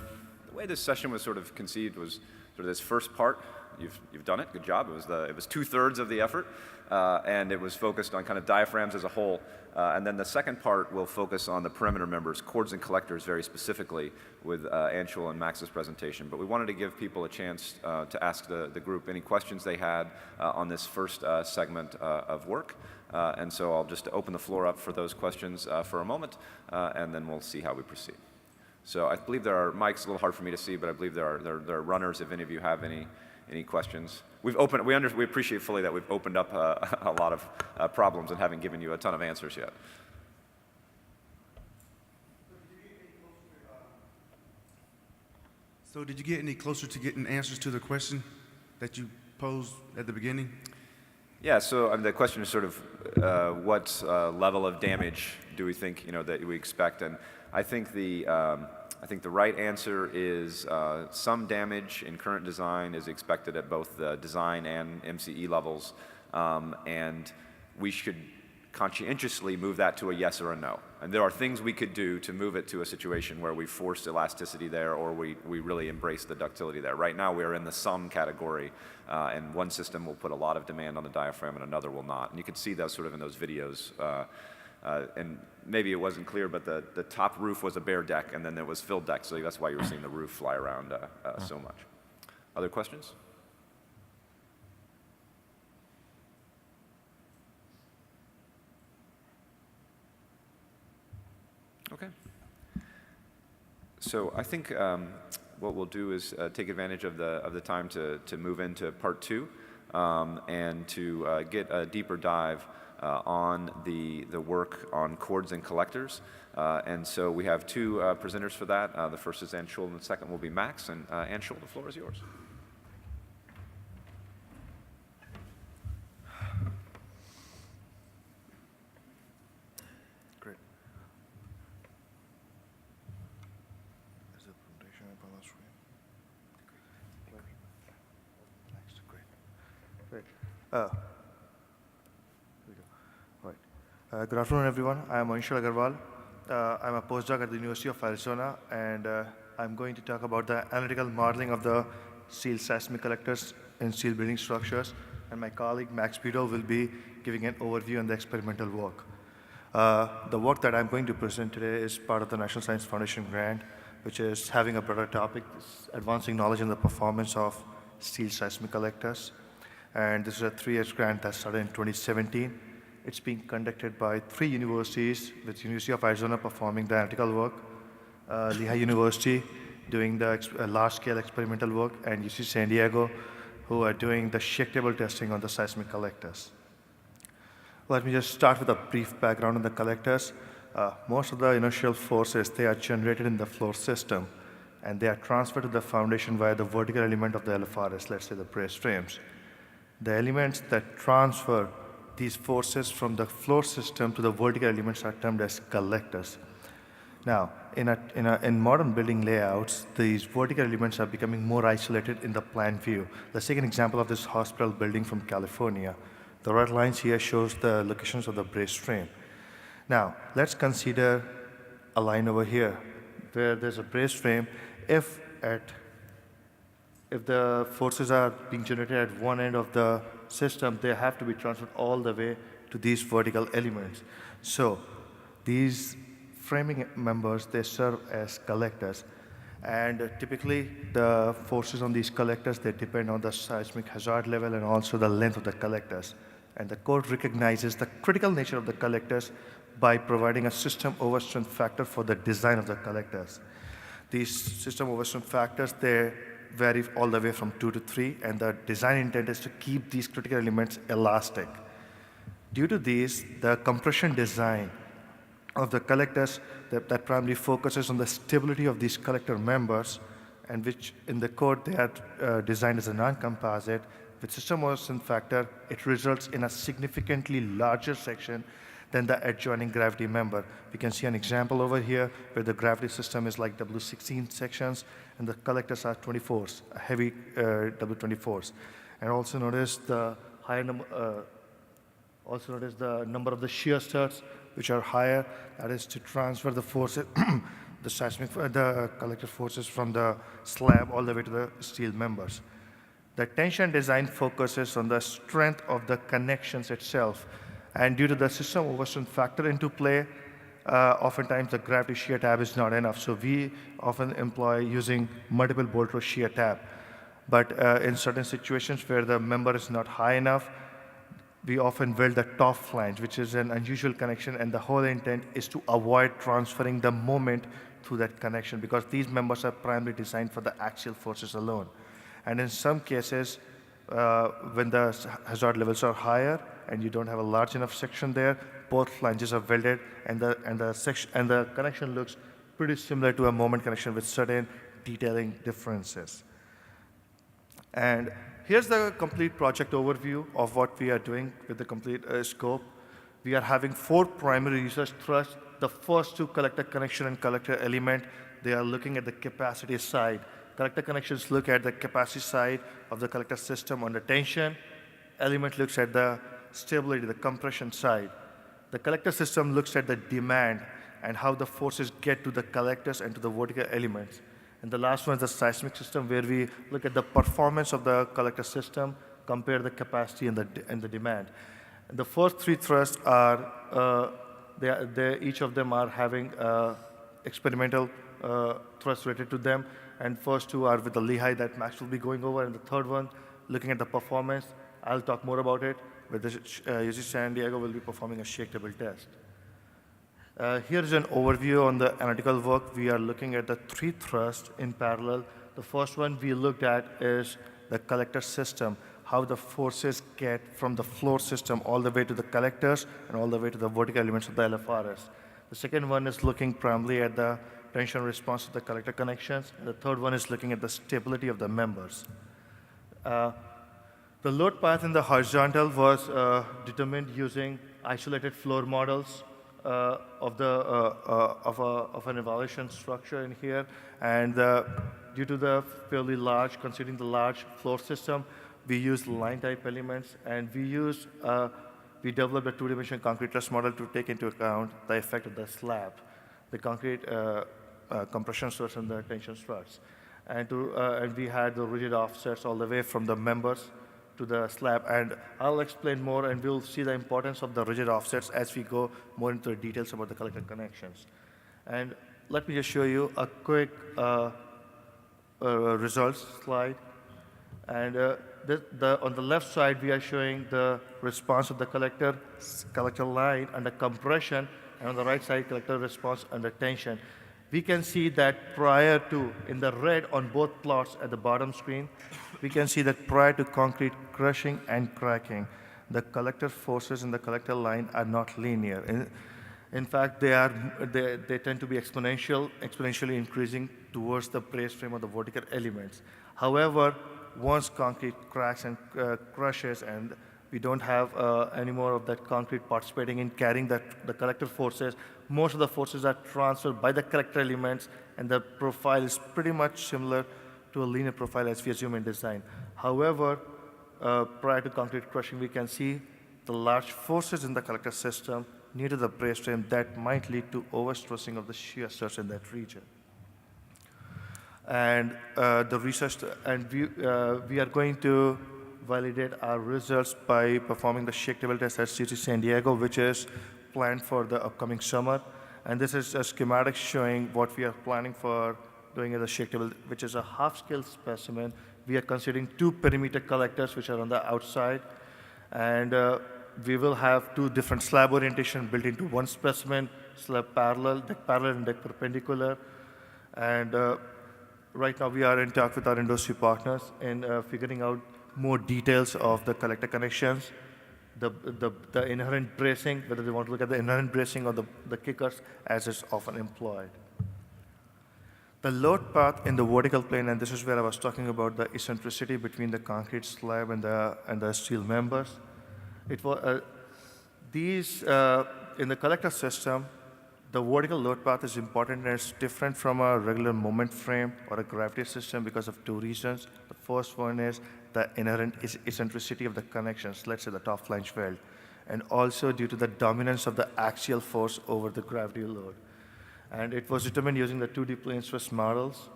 way this session was sort of conceived was sort of this first part. You've done it. Good job. It was 2/3 of the effort, and it was focused on kind of diaphragms as a whole. And then the second part will focus on the perimeter members, chords and collectors very specifically, with Anshul and Max's presentation. But we wanted to give people a chance to ask the group any questions they had on this first segment of work. And so I'll just open the floor up for those questions for a moment, and then we'll see how we proceed. So I believe there are mics, a little hard for me to see, but I believe there are runners if any of you have any any questions? We appreciate fully that we've opened up a lot of problems and haven't given you a ton of answers yet. So did you get any closer to getting answers to the question that you posed at the beginning? Yeah, so the question is sort of what level of damage do we think that we expect, and I think the right answer is some damage in current design is expected at both the design and MCE levels, and we should conscientiously move that to a yes or a no. And there are things we could do to move it to a situation where we force elasticity there or we really embrace the ductility there. Right now we are in the some category, and one system will put a lot of demand on the diaphragm and another will not. And you can see those sort of in those videos. And maybe it wasn't clear, but the top roof was a bare deck and then there was filled deck, so that's why you were seeing the roof fly around so much. Other questions? Okay. So I think what we'll do is take advantage of the time to move into part 2 and to get a deeper dive on the work on chords and collectors. And so we have 2 presenters for that. The first is Anshul and the second will be Max. And Anshul, the floor is yours. Great. Is the presentation up on the screen? Next, great. Here we go. Right. Good afternoon, everyone. I am Anshul Agarwal. I'm a postdoc at the University of Arizona, and I'm going to talk about the analytical modeling of the steel seismic collectors in steel building structures, and my colleague Max Beadle will be giving an overview on the experimental work. The work that I'm going to present today is part of the National Science Foundation grant, which is having a broader topic, advancing knowledge in the performance of steel seismic collectors. And this is a 3-year grant that started in 2017. It's being conducted by 3 universities, with University of Arizona performing the analytical work, Lehigh University doing the large-scale experimental work, and UC San Diego, who are doing the shake table testing on the seismic collectors. Let me just start with a brief background on the collectors. Most of the inertial forces, they are generated in the floor system, and they are transferred to the foundation via the vertical element of the LFRs, let's say the brace frames. The elements that transfer these forces from the floor system to the vertical elements are termed as collectors. Now, in modern building layouts, these vertical elements are becoming more isolated in the plan view. Let's take an example of this hospital building from California. The red lines here shows the locations of the brace frame. Now, let's consider a line over here where there's a brace frame. If the forces are being generated at one end of the system, they have to be transferred all the way to these vertical elements. So these framing members, they serve as collectors. And typically, the forces on these collectors, they depend on the seismic hazard level and also the length of the collectors. And the code recognizes the critical nature of the collectors by providing a system overstrength factor for the design of the collectors. These system overstrength factors, they vary all the way from 2 to 3, and the design intent is to keep these critical elements elastic. Due to these, the compression design of the collectors that primarily focuses on the stability of these collector members, and which in the code they are designed as a non-composite. With system overstrength factor, it results in a significantly larger section than the adjoining gravity member. We can see an example over here where the gravity system is like W16 sections and the collectors are 24s, heavy W24s. And also notice the higher number, number of the shear studs, which are higher. That is to transfer the forces, the collector forces from the slab all the way to the steel members. The tension design focuses on the strength of the connections itself. And due to the system overstrength factor into play, oftentimes the gravity shear tab is not enough. So we often employ using multiple bolt row shear tab. But in certain situations where the member is not high enough, we often weld the top flange, which is an unusual connection, and the whole intent is to avoid transferring the moment through that connection, because these members are primarily designed for the axial forces alone. And in some cases, when the hazard levels are higher and you don't have a large enough section there, both flanges are welded, and the connection looks pretty similar to a moment connection with certain detailing differences. And here's the complete project overview of what we are doing with the complete scope. We are having 4 primary research thrusts. The first 2, collector connection and collector element, they are looking at the capacity side. Collector connections look at the capacity side of the collector system under tension. Element looks at the stability, the compression side. The collector system looks at the demand and how the forces get to the collectors and to the vertical elements. And the last one is the seismic system, where we look at the performance of the collector system, compare the capacity and the demand. And the first 3 thrusts are, each of them are having experimental thrusts related to them. And first 2 are with the Lehigh that Max will be going over, and the third one, looking at the performance. I'll talk more about it, but UC San Diego will be performing a shake table test. Here's an overview on the analytical work. We are looking at the 3 thrusts in parallel. The first one we looked at is the collector system, how the forces get from the floor system all the way to the collectors and all the way to the vertical elements of the LFRS. The second one is looking primarily at the tension response to the collector connections. And the third one is looking at the stability of the members. The load path in the horizontal was determined using isolated floor models of an evaluation structure in here. And due to the fairly large, considering the large floor system, we used line type elements, and we developed a 2-dimensional concrete truss model to take into account the effect of the slab, the concrete compression stress and the tension stress. And we had the rigid offsets all the way from the members to the slab. And I'll explain more, and we'll see the importance of the rigid offsets as we go more into the details about the collector connections. And let me just show you a quick results slide. And on the left side, we are showing the response of the collector line under compression, and on the right side, collector response under tension. We can see that prior to, in the red on both plots at the bottom screen, we can see that prior to concrete crushing and cracking, the collector forces in the collector line are not linear. In fact, they tend to be exponentially increasing towards the brace frame of the vertical elements. However, once concrete cracks and crushes, and we don't have any more of that concrete participating in carrying the collector forces, most of the forces are transferred by the collector elements, and the profile is pretty much similar to a linear profile as we assume in design. However, prior to concrete crushing, we can see the large forces in the collector system near to the brace frame that might lead to overstressing of the shear stress in that region. And the research, and we are going to validate our results by performing the shake table test at UC San Diego, which is planned for the upcoming summer. And this is a schematic showing what we are planning for doing as a shake table, which is a half-scale specimen. We are considering 2 perimeter collectors, which are on the outside. And we will have 2 different slab orientation built into one specimen, slab parallel, deck parallel and deck perpendicular. And right now we are in talk with our industry partners in figuring out more details of the collector connections, the inherent bracing, whether they want to look at the inherent bracing or the kickers as is often employed. The load path in the vertical plane, and this is where I was talking about the eccentricity between the concrete slab and the steel members. It was in the collector system, the vertical load path is important, and it's different from a regular moment frame or a gravity system because of 2 reasons. The first one is the inherent eccentricity of the connections, let's say the top flange weld, and also due to the dominance of the axial force over the gravity load. And it was determined using the 2D plane stress models.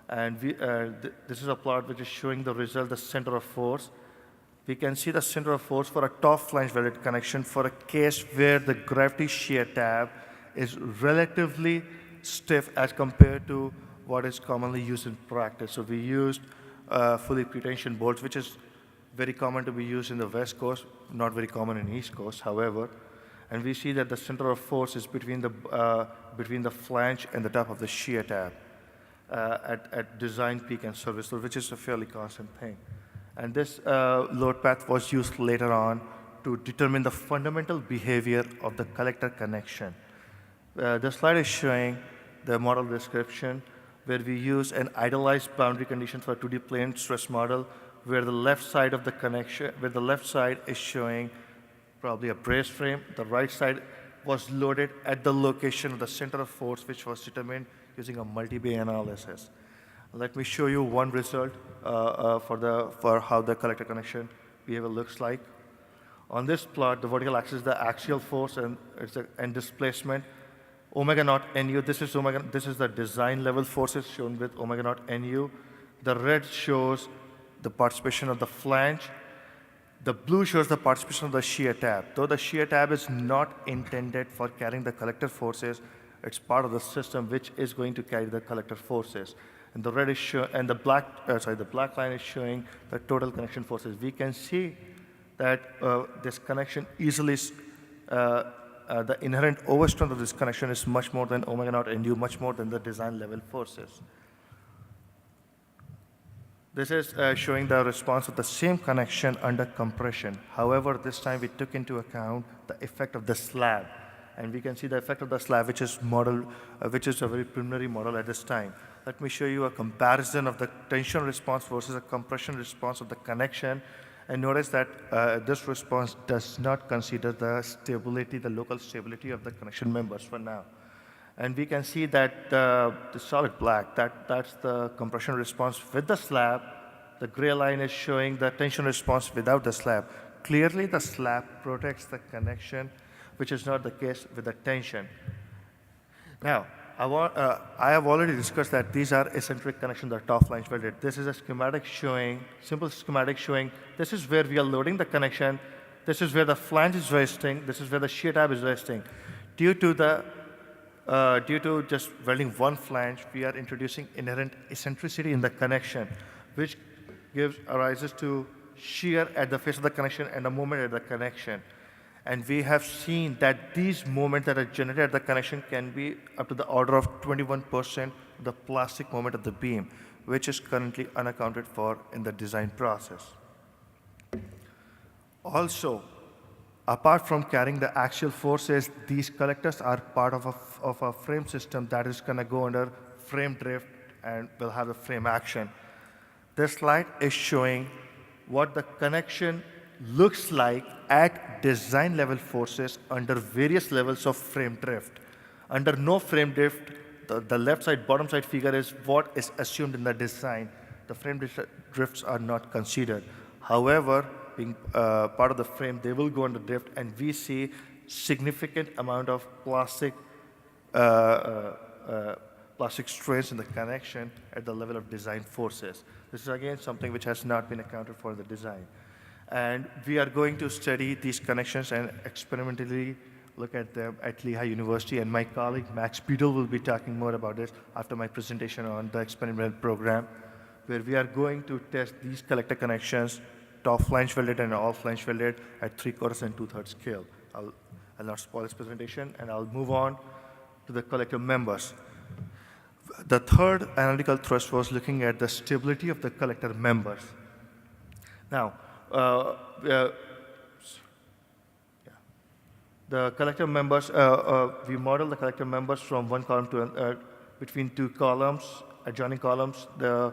And this is a plot which is showing the result, the center of force. We can see the center of force for a top flange welded connection for a case where the gravity shear tab is relatively stiff as compared to what is commonly used in practice. So we used fully pretension bolts, which is very common to be used in the West Coast, not very common in East Coast, however. And we see that the center of force is between the flange and the top of the shear tab. at design peak and service load, which is a fairly constant thing. And this load path was used later on to determine the fundamental behavior of the collector connection. The slide is showing the model description, where we use an idealized boundary condition for a 2D plane stress model, where the left side of the connection, where the left side is showing probably a brace frame, the right side was loaded at the location of the center of force, which was determined using a multi-bay analysis. Let me show you one result for how the collector connection behavior looks like. On this plot, the vertical axis is the axial force and displacement. Omega naught nu, this is the design level forces shown with omega naught nu. The red shows the participation of the flange. The blue shows the participation of the shear tab. Though the shear tab is not intended for carrying the collector forces, it's part of the system which is going to carry the collector forces. And the red is and the black line is showing the total connection forces. We can see that this connection easily, the inherent overstrength of this connection is much more than omega naught nu, much more than the design level forces. This is showing the response of the same connection under compression. However, this time we took into account the effect of the slab. And we can see the effect of the slab, which is a very preliminary model at this time. Let me show you a comparison of the tension response versus a compression response of the connection. And notice that this response does not consider the stability, the local stability of the connection members for now. And we can see that the solid black, that's the compression response with the slab. The gray line is showing the tension response without the slab. Clearly, the slab protects the connection, which is not the case with the tension. Now, I have already discussed that these are eccentric connections that are top flange welded. This is a schematic showing, simple schematic showing, this is where we are loading the connection, this is where the flange is resting, this is where the shear tab is resting. Due to just welding one flange, we are introducing inherent eccentricity in the connection, which arises to shear at the face of the connection and a moment at the connection. And we have seen that these moments that are generated at the connection can be up to the order of 21% of the plastic moment of the beam, which is currently unaccounted for in the design process. Also, apart from carrying the axial forces, these collectors are part of a frame system that is going to go under frame drift and will have a frame action. This slide is showing what the connection looks like at design level forces under various levels of frame drift. Under no frame drift, the left side, bottom side figure is what is assumed in the design. The frame drifts are not considered. However, being part of the frame, they will go under drift, and we see significant amount of plastic strains in the connection at the level of design forces. This is again something which has not been accounted for in the design. And we are going to study these connections and experimentally look at them at Lehigh University. And my colleague, Max Beadle, will be talking more about this after my presentation on the experimental program, where we are going to test these collector connections, top flange welded and all flange welded at 3/4 and 2/3 scale. I'll not spoil this presentation, and I'll move on to the collector members. The third analytical thrust was looking at the stability of the collector members. Now, the collector members, we model the collector members from one column to between two columns, adjoining columns. The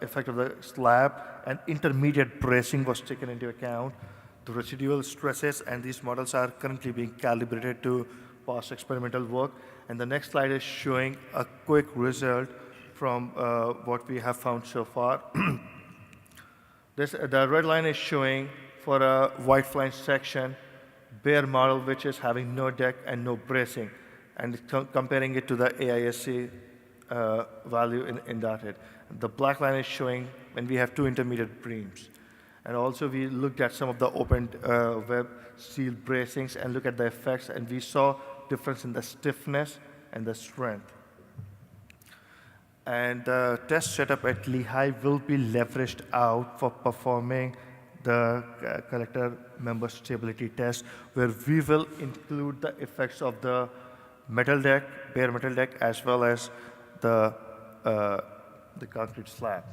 effect of the slab and intermediate bracing was taken into account. The residual stresses, and these models are currently being calibrated to past experimental work. And the next slide is showing a quick result from what we have found so far. The red line is showing for a white flange section, bare model which is having no deck and no bracing, and comparing it to the AISC value in dotted. The black line is showing when we have two intermediate beams. And also we looked at some of the open web steel bracings and look at the effects, and we saw difference in the stiffness and the strength. And the test setup at Lehigh will be leveraged out for performing the collector member stability test, where we will include the effects of the metal deck, bare metal deck, as well as the the concrete slab.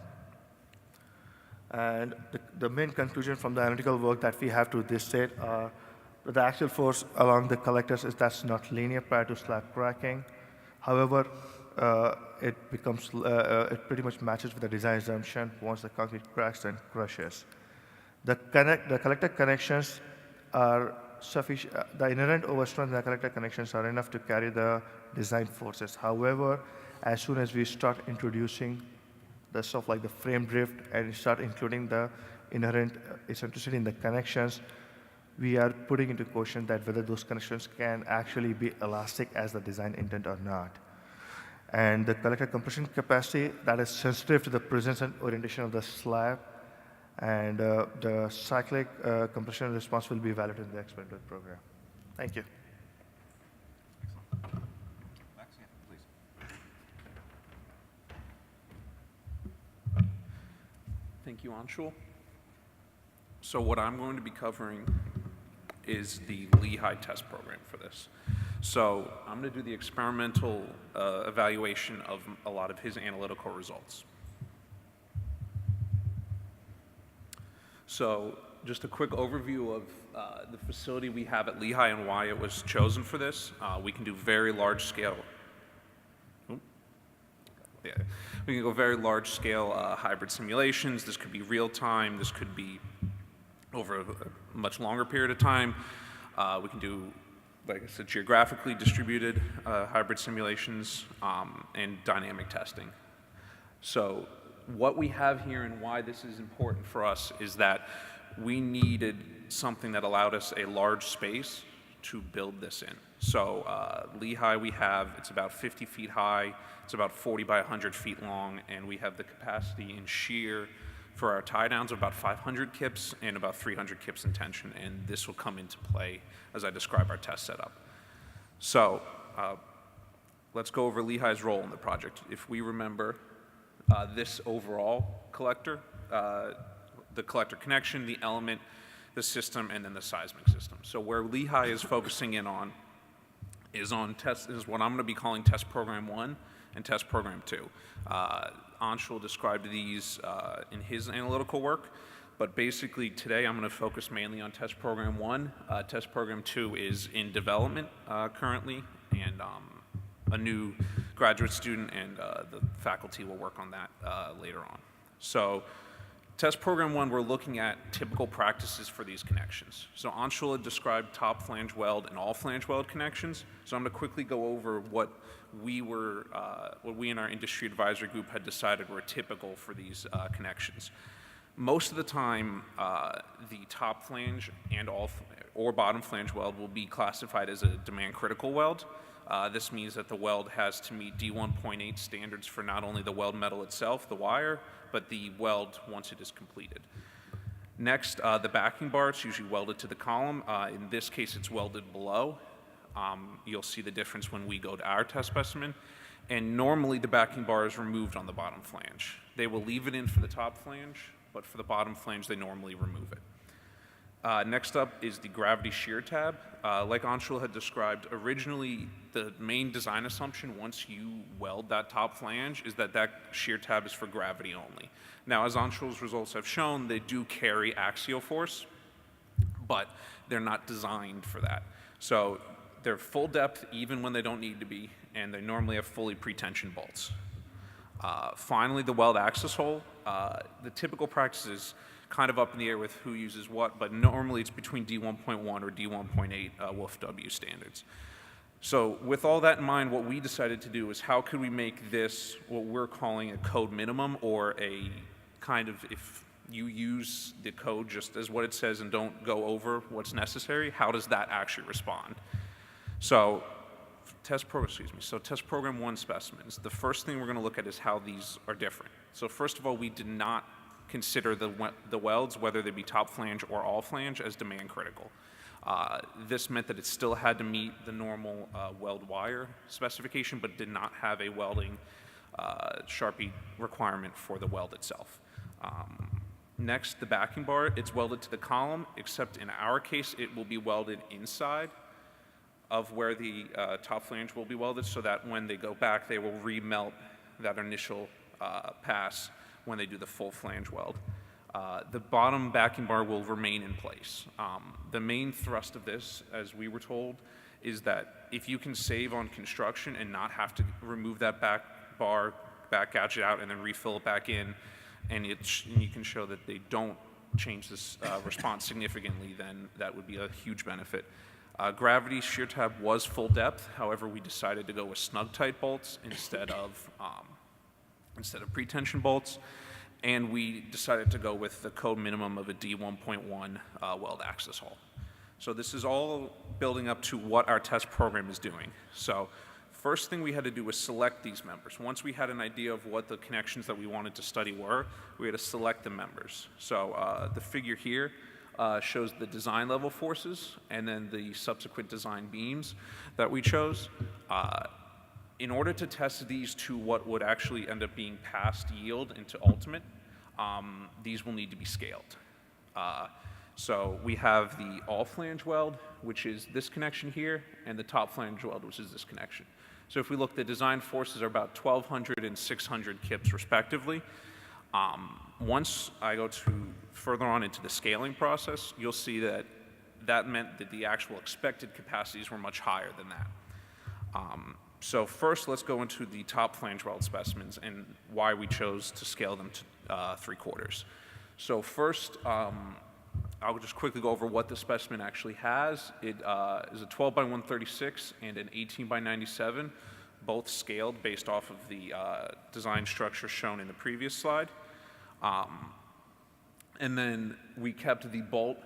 And the main conclusion from the analytical work that we have to this date are that the axial force along the collectors is that's not linear prior to slab cracking. However, it pretty much matches with the design assumption once the concrete cracks and crushes. The collector connections are sufficient. The inherent overstrength in the collector connections are enough to carry the design forces. However, as soon as we start introducing the stuff like the frame drift and start including the inherent eccentricity in the connections, we are putting into question that whether those connections can actually be elastic as the design intent or not. And the collector compression capacity, that is sensitive to the presence and orientation of the slab, and the cyclic compression response will be evaluated in the experimental program. Thank you. Thank you, Anshul. So what I'm going to be covering is the Lehigh test program for this. So I'm going to do the experimental evaluation of a lot of his analytical results. So just a quick overview of the facility we have at Lehigh and why it was chosen for this. We can do very large scale. Yeah. We can go very large scale hybrid simulations. This could be real time. This could be over a much longer period of time. We can do, like I said, geographically distributed hybrid simulations and dynamic testing. So what we have here and why this is important for us is that we needed something that allowed us a large space to build this in. So Lehigh it's about 50 feet high, it's about 40 by 100 feet long, and we have the capacity in shear for our tie downs of about 500 kips and about 300 kips in tension, and this will come into play as I describe our test setup. So let's go over Lehigh's role in the project. If we remember this overall collector, the collector connection, the element, the system, and then the seismic system. So where Lehigh is focusing in on is what I'm going to be calling test program 1 and test program 2. Anshul described these in his analytical work, but basically today I'm going to focus mainly on test program 1. Test program 2 is in development currently, and a new graduate student and the faculty will work on that later on. So test program 1, we're looking at typical practices for these connections. So Anshul had described top flange weld and all flange weld connections. So I'm going to quickly go over what we in our industry advisory group had decided were typical for these connections. Most of the time, the top flange and or bottom flange weld will be classified as a demand critical weld. This means that the weld has to meet D1.8 standards for not only the weld metal itself, the wire, but the weld once it is completed. Next, the backing bar, it's usually welded to the column. In this case, it's welded below. You'll see the difference when we go to our test specimen. And normally the backing bar is removed on the bottom flange. They will leave it in for the top flange, but for the bottom flange, they normally remove it. Next up is the gravity shear tab. Like Anshul had described, originally the main design assumption once you weld that top flange is that that shear tab is for gravity only. Now, as Anshul's results have shown, they do carry axial force, but they're not designed for that. So they're full depth even when they don't need to be, and they normally have fully pre-tensioned bolts. Finally, the weld access hole. The typical practice is kind of up in the air with who uses what, but normally it's between D1.1 or D1.8 Wolf W standards. So with all that in mind, what we decided to do is how could we make this what we're calling a code minimum, or a kind of, if you use the code just as what it says and don't go over what's necessary, how does that actually respond? So test program 1 specimens, the first thing we're going to look at is how these are different. So first of all, we did not consider the welds, whether they be top flange or all flange, as demand critical. This meant that it still had to meet the normal weld wire specification, but did not have a welding Sharpie requirement for the weld itself. Next, the backing bar, it's welded to the column, except in our case, it will be welded inside of where the top flange will be welded, so that when they go back, they will remelt that initial pass when they do the full flange weld. The bottom backing bar will remain in place. The main thrust of this, as we were told, is that if you can save on construction and not have to remove that back bar, back gadget out, and then refill it back in, and you can show that they don't change this response significantly, then that would be a huge benefit. Gravity shear tab was full depth. However, we decided to go with snug tight bolts instead of pre-tension bolts, and we decided to go with the code minimum of a D1.1 weld axis hole. So this is all building up to what our test program is doing. So first thing we had to do was select these members. Once we had an idea of what the connections that we wanted to study were, we had to select the members. So the figure here shows the design level forces and then the subsequent design beams that we chose. In order to test these to what would actually end up being past yield into ultimate, these will need to be scaled. So we have the all flange weld, which is this connection here, and the top flange weld, which is this connection. So if we look, the design forces are about 1,200 and 600 kips respectively. Once I go further on into the scaling process, you'll see that that meant that the actual expected capacities were much higher than that. So first, let's go into the top flange weld specimens and why we chose to scale them to 3/4. So first, I'll just quickly go over what the specimen actually has. It is a 12 by 136 and an 18 by 97, both scaled based off of the design structure shown in the previous slide. And then we kept the bolt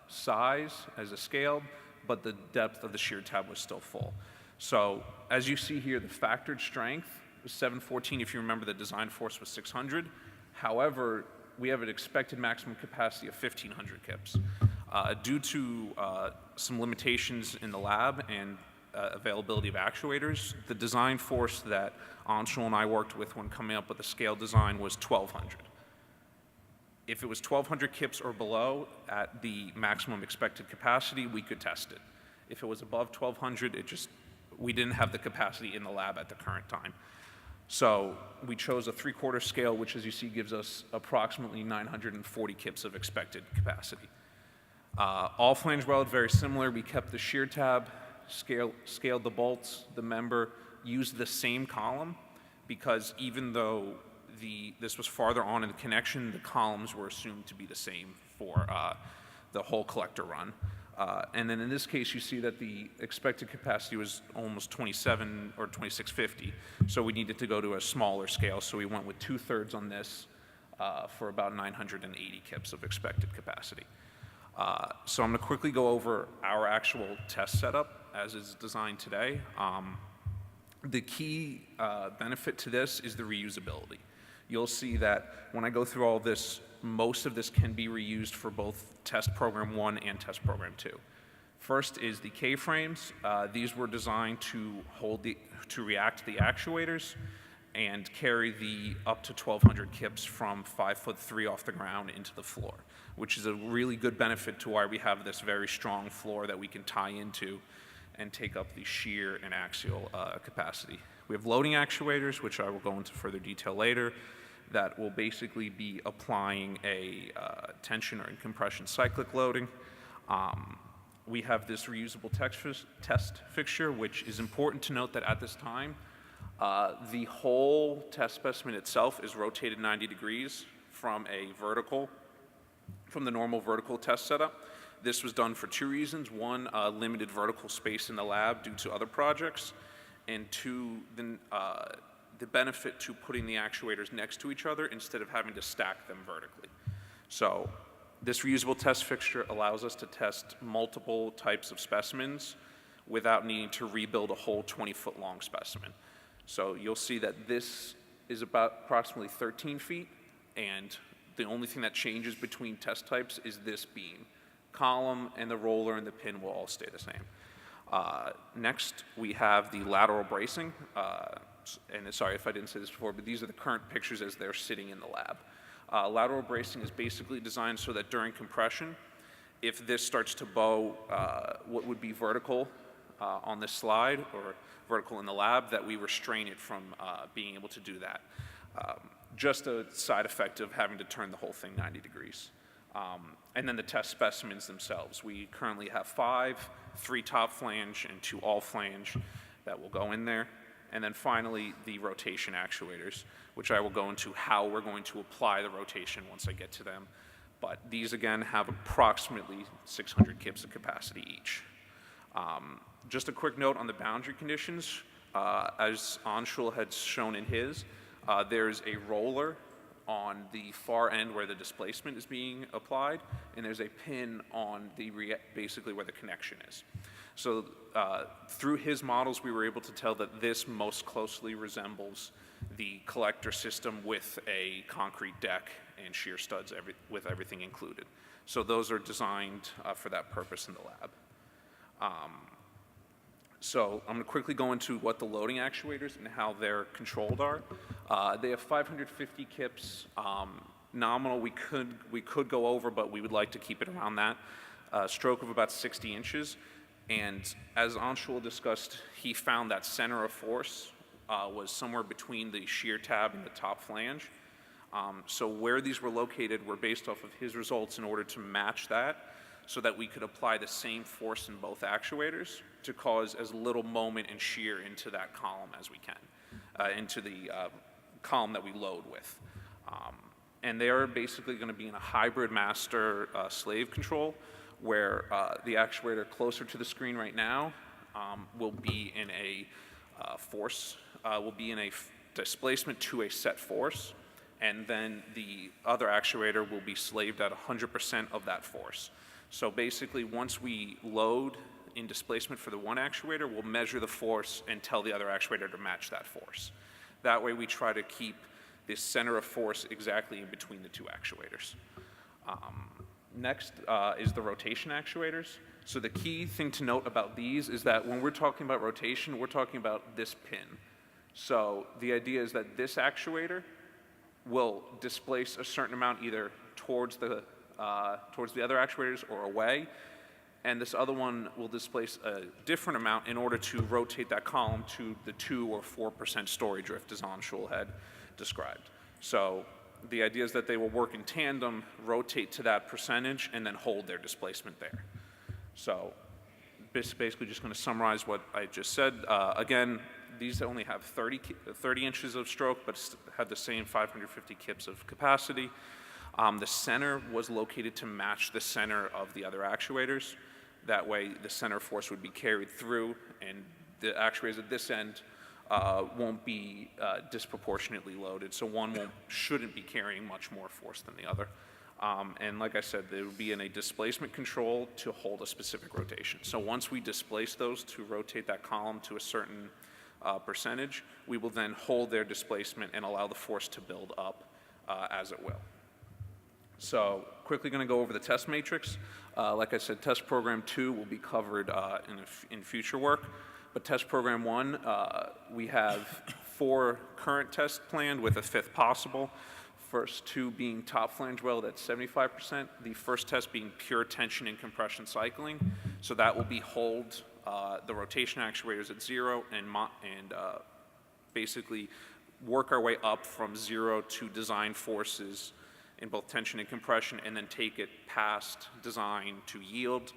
size as a scaled, but the depth of the shear tab was still full. So as you see here, the factored strength was 714. If you remember, the design force was 600. However, we have an expected maximum capacity of 1,500 kips. Due to some limitations in the lab and availability of actuators, the design force that Anshul and I worked with when coming up with the scale design was 1,200. If it was 1,200 kips or below at the maximum expected capacity, we could test it. If it was above 1,200, we didn't have the capacity in the lab at the current time. So we chose a 3/4 scale, which as you see gives us approximately 940 kips of expected capacity. All flange weld, very similar. We kept the shear tab, scaled the bolts, the member, used the same column, because even though this was farther on in the connection, the columns were assumed to be the same for the whole collector run. And then in this case, you see that the expected capacity was almost 27 or 2650, so we needed to go to a smaller scale, so we went with 2/3 on this for about 980 kips of expected capacity. So I'm going to quickly go over our actual test setup as is designed today. The key benefit to this is the reusability. You'll see that when I go through all this, most of this can be reused for both test program 1 and test program 2. First is the K-frames. These were designed to react the actuators and carry the up to 1,200 kips from 5'3" off the ground into the floor, which is a really good benefit to why we have this very strong floor that we can tie into and take up the shear and axial capacity. We have loading actuators, which I will go into further detail later, that will basically be applying a tension or compression cyclic loading. We have this reusable test fixture, which is important to note that at this time, the whole test specimen itself is rotated 90 degrees from the normal vertical test setup. This was done for 2 reasons. 1, limited vertical space in the lab due to other projects, and 2, the benefit to putting the actuators next to each other instead of having to stack them vertically. So this reusable test fixture allows us to test multiple types of specimens without needing to rebuild a whole 20-foot long specimen. So you'll see that this is about approximately 13 feet, and the only thing that changes between test types is this beam. Column and the roller and the pin will all stay the same. Next, we have the lateral bracing. And sorry if I didn't say this before, but these are the current pictures as they're sitting in the lab. Lateral bracing is basically designed so that during compression, if this starts to bow what would be vertical on this slide, or vertical in the lab, that we restrain it from being able to do that. Just a side effect of having to turn the whole thing 90 degrees. And then the test specimens themselves. We currently have 5, 3 top flange and 2 all flange that will go in there. And then finally, the rotation actuators, which I will go into how we're going to apply the rotation once I get to them. But these, again, have approximately 600 kips of capacity each. Just a quick note on the boundary conditions. As Anshul had shown in his, there's a roller on the far end where the displacement is being applied, and there's a pin on the basically where the connection is. So through his models, we were able to tell that this most closely resembles the collector system with a concrete deck and shear studs with everything included. So those are designed for that purpose in the lab. So I'm going to quickly go into what the loading actuators and how they're controlled are. They have 550 kips. Nominal, we could go over, but we would like to keep it around that. Stroke of about 60 inches. And as Anshul discussed, he found that center of force was somewhere between the shear tab and the top flange. So where these were located were based off of his results in order to match that, so that we could apply the same force in both actuators to cause as little moment and shear into that column as we can, into the column that we load with. And they are basically going to be in a hybrid master-slave control, where the actuator closer to the screen right now will be in a displacement to a set force, and then the other actuator will be slaved at 100% of that force. So basically, once we load in displacement for the one actuator, we'll measure the force and tell the other actuator to match that force. That way we try to keep this center of force exactly in between the two actuators. Next is the rotation actuators. So the key thing to note about these is that when we're talking about rotation, we're talking about this pin. So the idea is that this actuator will displace a certain amount either towards the other actuators or away, and this other one will displace a different amount in order to rotate that column to the 2 or 4% story drift, as Anshul had described. So the idea is that they will work in tandem, rotate to that percentage, and then hold their displacement there. So basically just going to summarize what I just said. Again, these only have 30 inches of stroke, but have the same 550 kips of capacity. The center was located to match the center of the other actuators. That way, the center force would be carried through, and the actuators at this end won't be disproportionately loaded, so one shouldn't be carrying much more force than the other. And like I said, they would be in a displacement control to hold a specific rotation. So once we displace those to rotate that column to a certain percentage, we will then hold their displacement and allow the force to build up as it will. So quickly going to go over the test matrix. Like I said, test program 2 will be covered in future work. But test program 1, we have 4 current tests planned with a 5th possible. First 2 being top flange weld at 75%. The first test being pure tension and compression cycling. So that will be hold the rotation actuators at 0 and basically work our way up from 0 to design forces in both tension and compression, and then take it past design to yield,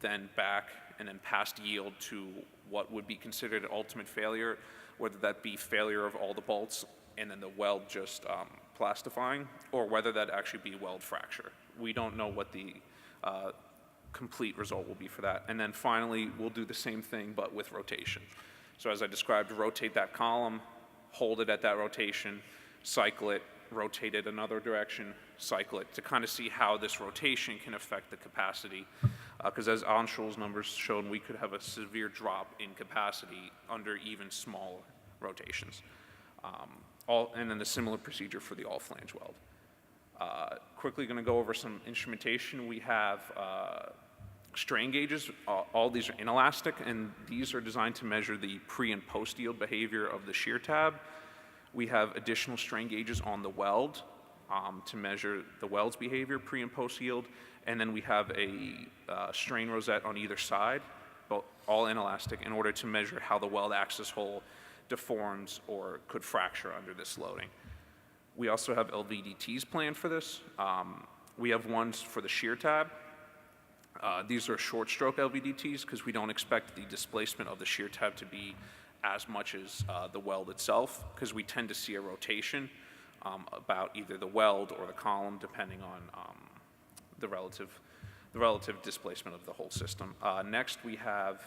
then back, and then past yield to what would be considered an ultimate failure, whether that be failure of all the bolts and then the weld just plastifying, or whether that actually be weld fracture. We don't know what the complete result will be for that. And then finally, we'll do the same thing, but with rotation. So as I described, rotate that column, hold it at that rotation, cycle it, rotate it another direction, cycle it, to kind of see how this rotation can affect the capacity. Because as Anshul's numbers showed, we could have a severe drop in capacity under even smaller rotations. And then the similar procedure for the all flange weld. Quickly going to go over some instrumentation. We have strain gauges. All these are inelastic, and these are designed to measure the pre and post yield behavior of the shear tab. We have additional strain gauges on the weld to measure the weld's behavior pre and post yield, and then we have a strain rosette on either side. But all inelastic, in order to measure how the weld axis hole deforms or could fracture under this loading. We also have LVDTs planned for this. We have ones for the shear tab. These are short stroke LVDTs because we don't expect the displacement of the shear tab to be as much as the weld itself, because we tend to see a rotation about either the weld or the column, depending on the relative displacement of the whole system. Next, we have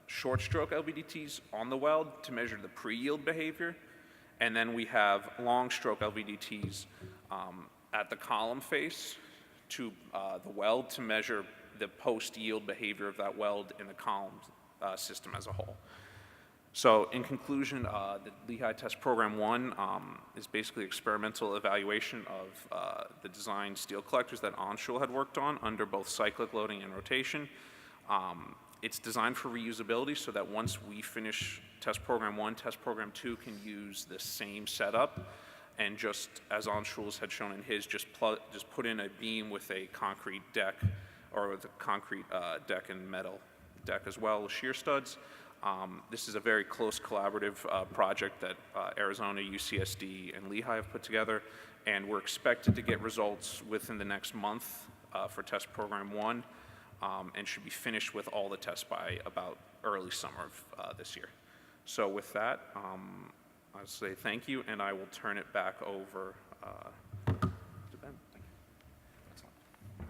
short stroke LVDTs on the weld to measure the pre-yield behavior. And then we have long stroke LVDTs at the column face to the weld to measure the post-yield behavior of that weld in the column system as a whole. So in conclusion, the Lehigh Test Program 1 is basically experimental evaluation of the design steel collectors that Anshul had worked on under both cyclic loading and rotation. It's designed for reusability so that once we finish Test Program 1, Test Program 2 can use the same setup, and just as Anshul's had shown in his, just put in a beam with a concrete deck, or with a concrete deck and metal deck as well with shear studs. This is a very close collaborative project that Arizona, UCSD, and Lehigh have put together, and we're expected to get results within the next month for Test Program 1, and should be finished with all the tests by about early summer of this year. So with that, I'll say thank you, and I will turn it back over to Ben. Thank you.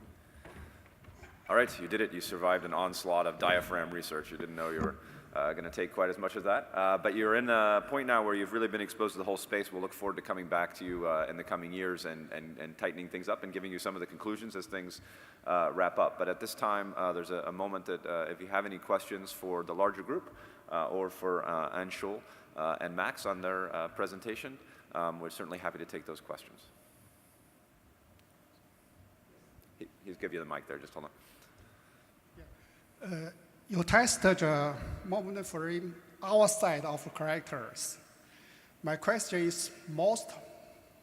All right, you did it. You survived an onslaught of diaphragm research. You didn't know you were going to take quite as much of that. But you're in a point now where you've really been exposed to the whole space. We'll look forward to coming back to you in the coming years and tightening things up and giving you some of the conclusions as things wrap up. But at this time, there's a moment that if you have any questions for the larger group or for Anshul and Max on their presentation, we're certainly happy to take those questions. He'll give you the mic there, just hold on. You tested the moment frame outside of characters. My question is, most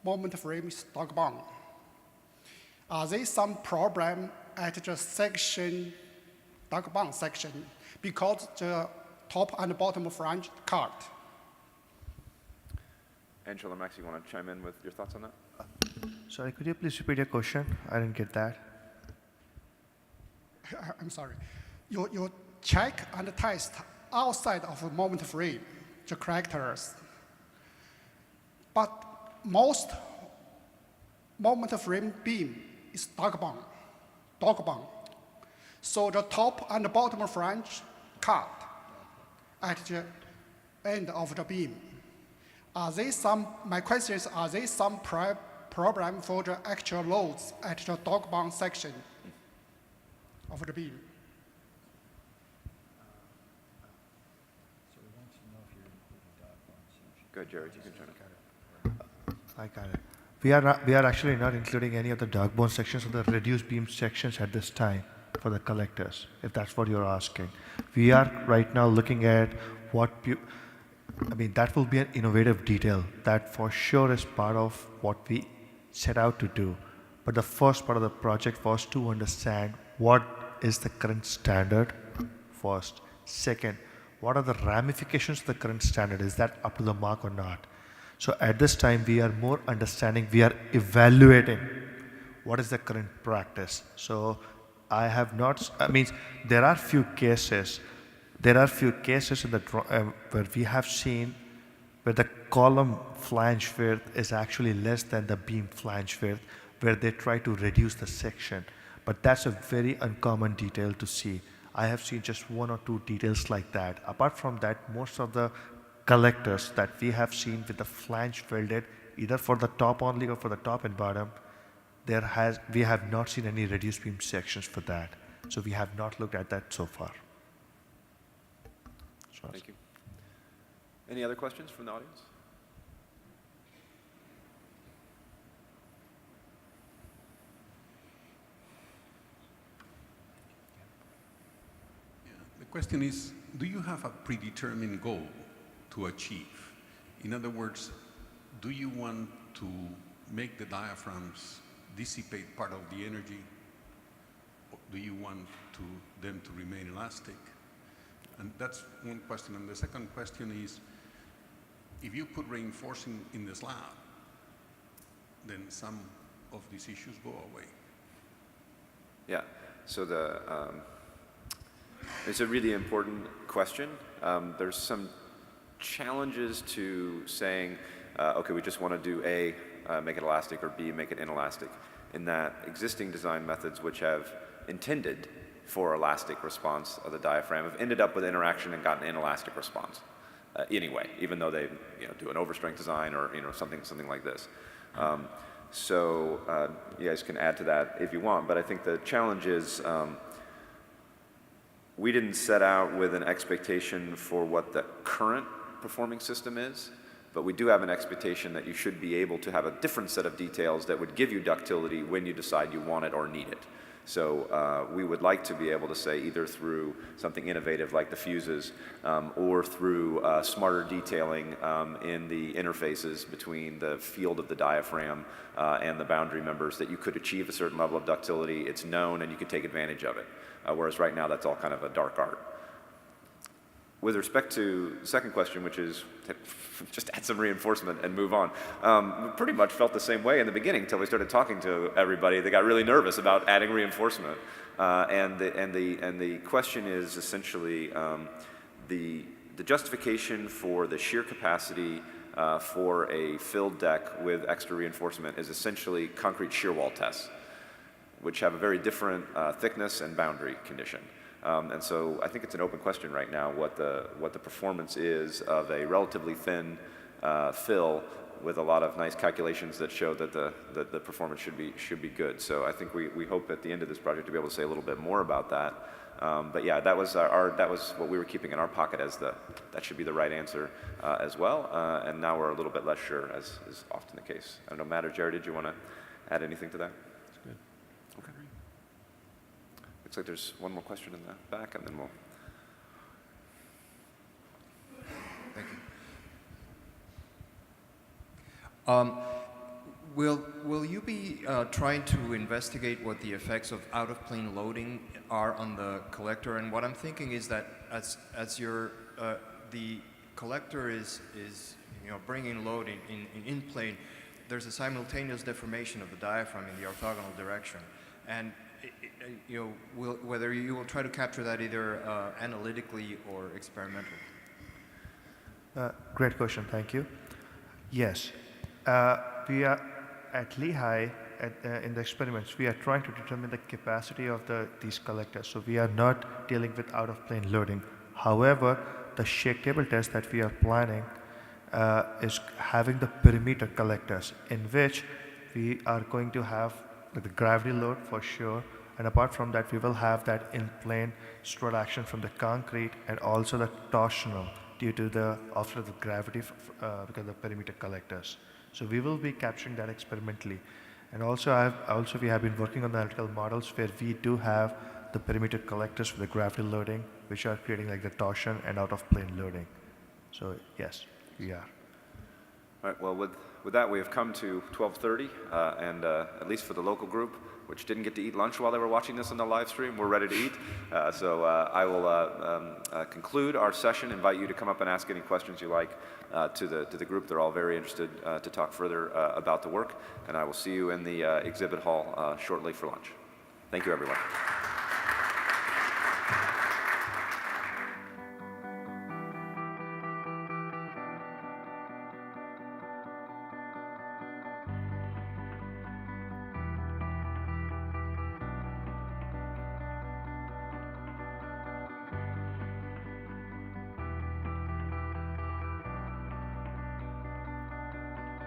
moment frames dog bound. Are there some problem at the section, dog bound section, because the top and bottom flange cut? Angela, Max, you want to chime in with your thoughts on that? Sorry, could you please repeat your question? I didn't get that. I'm sorry. You check and test outside of the moment frame, the characters. But most moment frame beam is dog bound. So the top and bottom flange cut at the end of the beam. My question is, are there some problem for the actual loads at the dog bound section of the beam? Good, Jared, you can turn it. I got it. We are actually not including any of the dog bone sections or the reduced beam sections at this time for the collectors, if that's what you're asking. We are right now looking at that will be an innovative detail that for sure is part of what we set out to do. But the first part of the project was to understand what is the current standard first. Second, what are the ramifications of the current standard? Is that up to the mark or not? So at this time, we are more understanding, we are evaluating what is the current practice. So there are few cases in the where we have seen where the column flange width is actually less than the beam flange width, where they try to reduce the section. But that's a very uncommon detail to see. I have seen just one or two details like that. Apart from that, most of the collectors that we have seen with the flange welded, either for the top only or for the top and bottom, we have not seen any reduced beam sections for that. So we have not looked at that so far. Thank you. Any other questions from the audience? The question is, do you have a predetermined goal to achieve? In other words, do you want to make the diaphragms dissipate part of the energy? Or do you want them to remain elastic? And that's one question. And the second question is, if you put reinforcing in the slab, then some of these issues go away. Yeah, so it's a really important question. There's some challenges to saying, okay, we just want to do A, make it elastic, or B, make it inelastic, in that existing design methods which have intended for elastic response of the diaphragm have ended up with interaction and gotten inelastic response anyway, even though they do an overstrength design or something like this. So you guys can add to that if you want, but I think the challenge is we didn't set out with an expectation for what the current performing system is, but we do have an expectation that you should be able to have a different set of details that would give you ductility when you decide you want it or need it. So we would like to be able to say either through something innovative like the fuses or through smarter detailing in the interfaces between the field of the diaphragm and the boundary members that you could achieve a certain level of ductility. It's known and you could take advantage of it. Whereas right now that's all kind of a dark art. With respect to the second question, which is just add some reinforcement and move on, we pretty much felt the same way in the beginning until we started talking to everybody. They got really nervous about adding reinforcement, and the question is essentially the justification for the shear capacity for a filled deck with extra reinforcement is essentially concrete shear wall tests, which have a very different thickness and boundary condition. And so I think it's an open question right now what the performance is of a relatively thin fill with a lot of nice calculations that show that the performance should be good. So I think we hope at the end of this project to be able to say a little bit more about that. But yeah, that was what we were keeping in our pocket as that should be the right answer as well. And now we're a little bit less sure, as is often the case. I don't know, Matt or Jared, did you want to add anything to that? That's good. Okay. Looks like there's one more question in the back, and then we'll. Thank you. Will you be trying to investigate what the effects of out-of-plane loading are on the collector? And what I'm thinking is that as your the collector is bringing load in plane, there's a simultaneous deformation of the diaphragm in the orthogonal direction, and whether you will try to capture that either analytically or experimentally. Great question, thank you. Yes, we are at Lehigh, in the experiments, we are trying to determine the capacity of these collectors. So we are not dealing with out-of-plane loading. However, the shake table test that we are planning is having the perimeter collectors, in which we are going to have the gravity load for sure, and apart from that we will have that in-plane strut action from the concrete and also the torsional due to the offset of the gravity because of the perimeter collectors. So we will be capturing that experimentally. And also we have been working on the analytical models where we do have the perimeter collectors for the gravity loading, which are creating like the torsion and out-of-plane loading. So yes, we are. All right, well, with that, we have come to 12:30, and at least for the local group, which didn't get to eat lunch while they were watching this on the live stream, we're ready to eat. So I will conclude our session, invite you to come up and ask any questions you like to the group. They're all very interested to talk further about the work, and I will see you in the exhibit hall shortly for lunch. Thank you, everyone.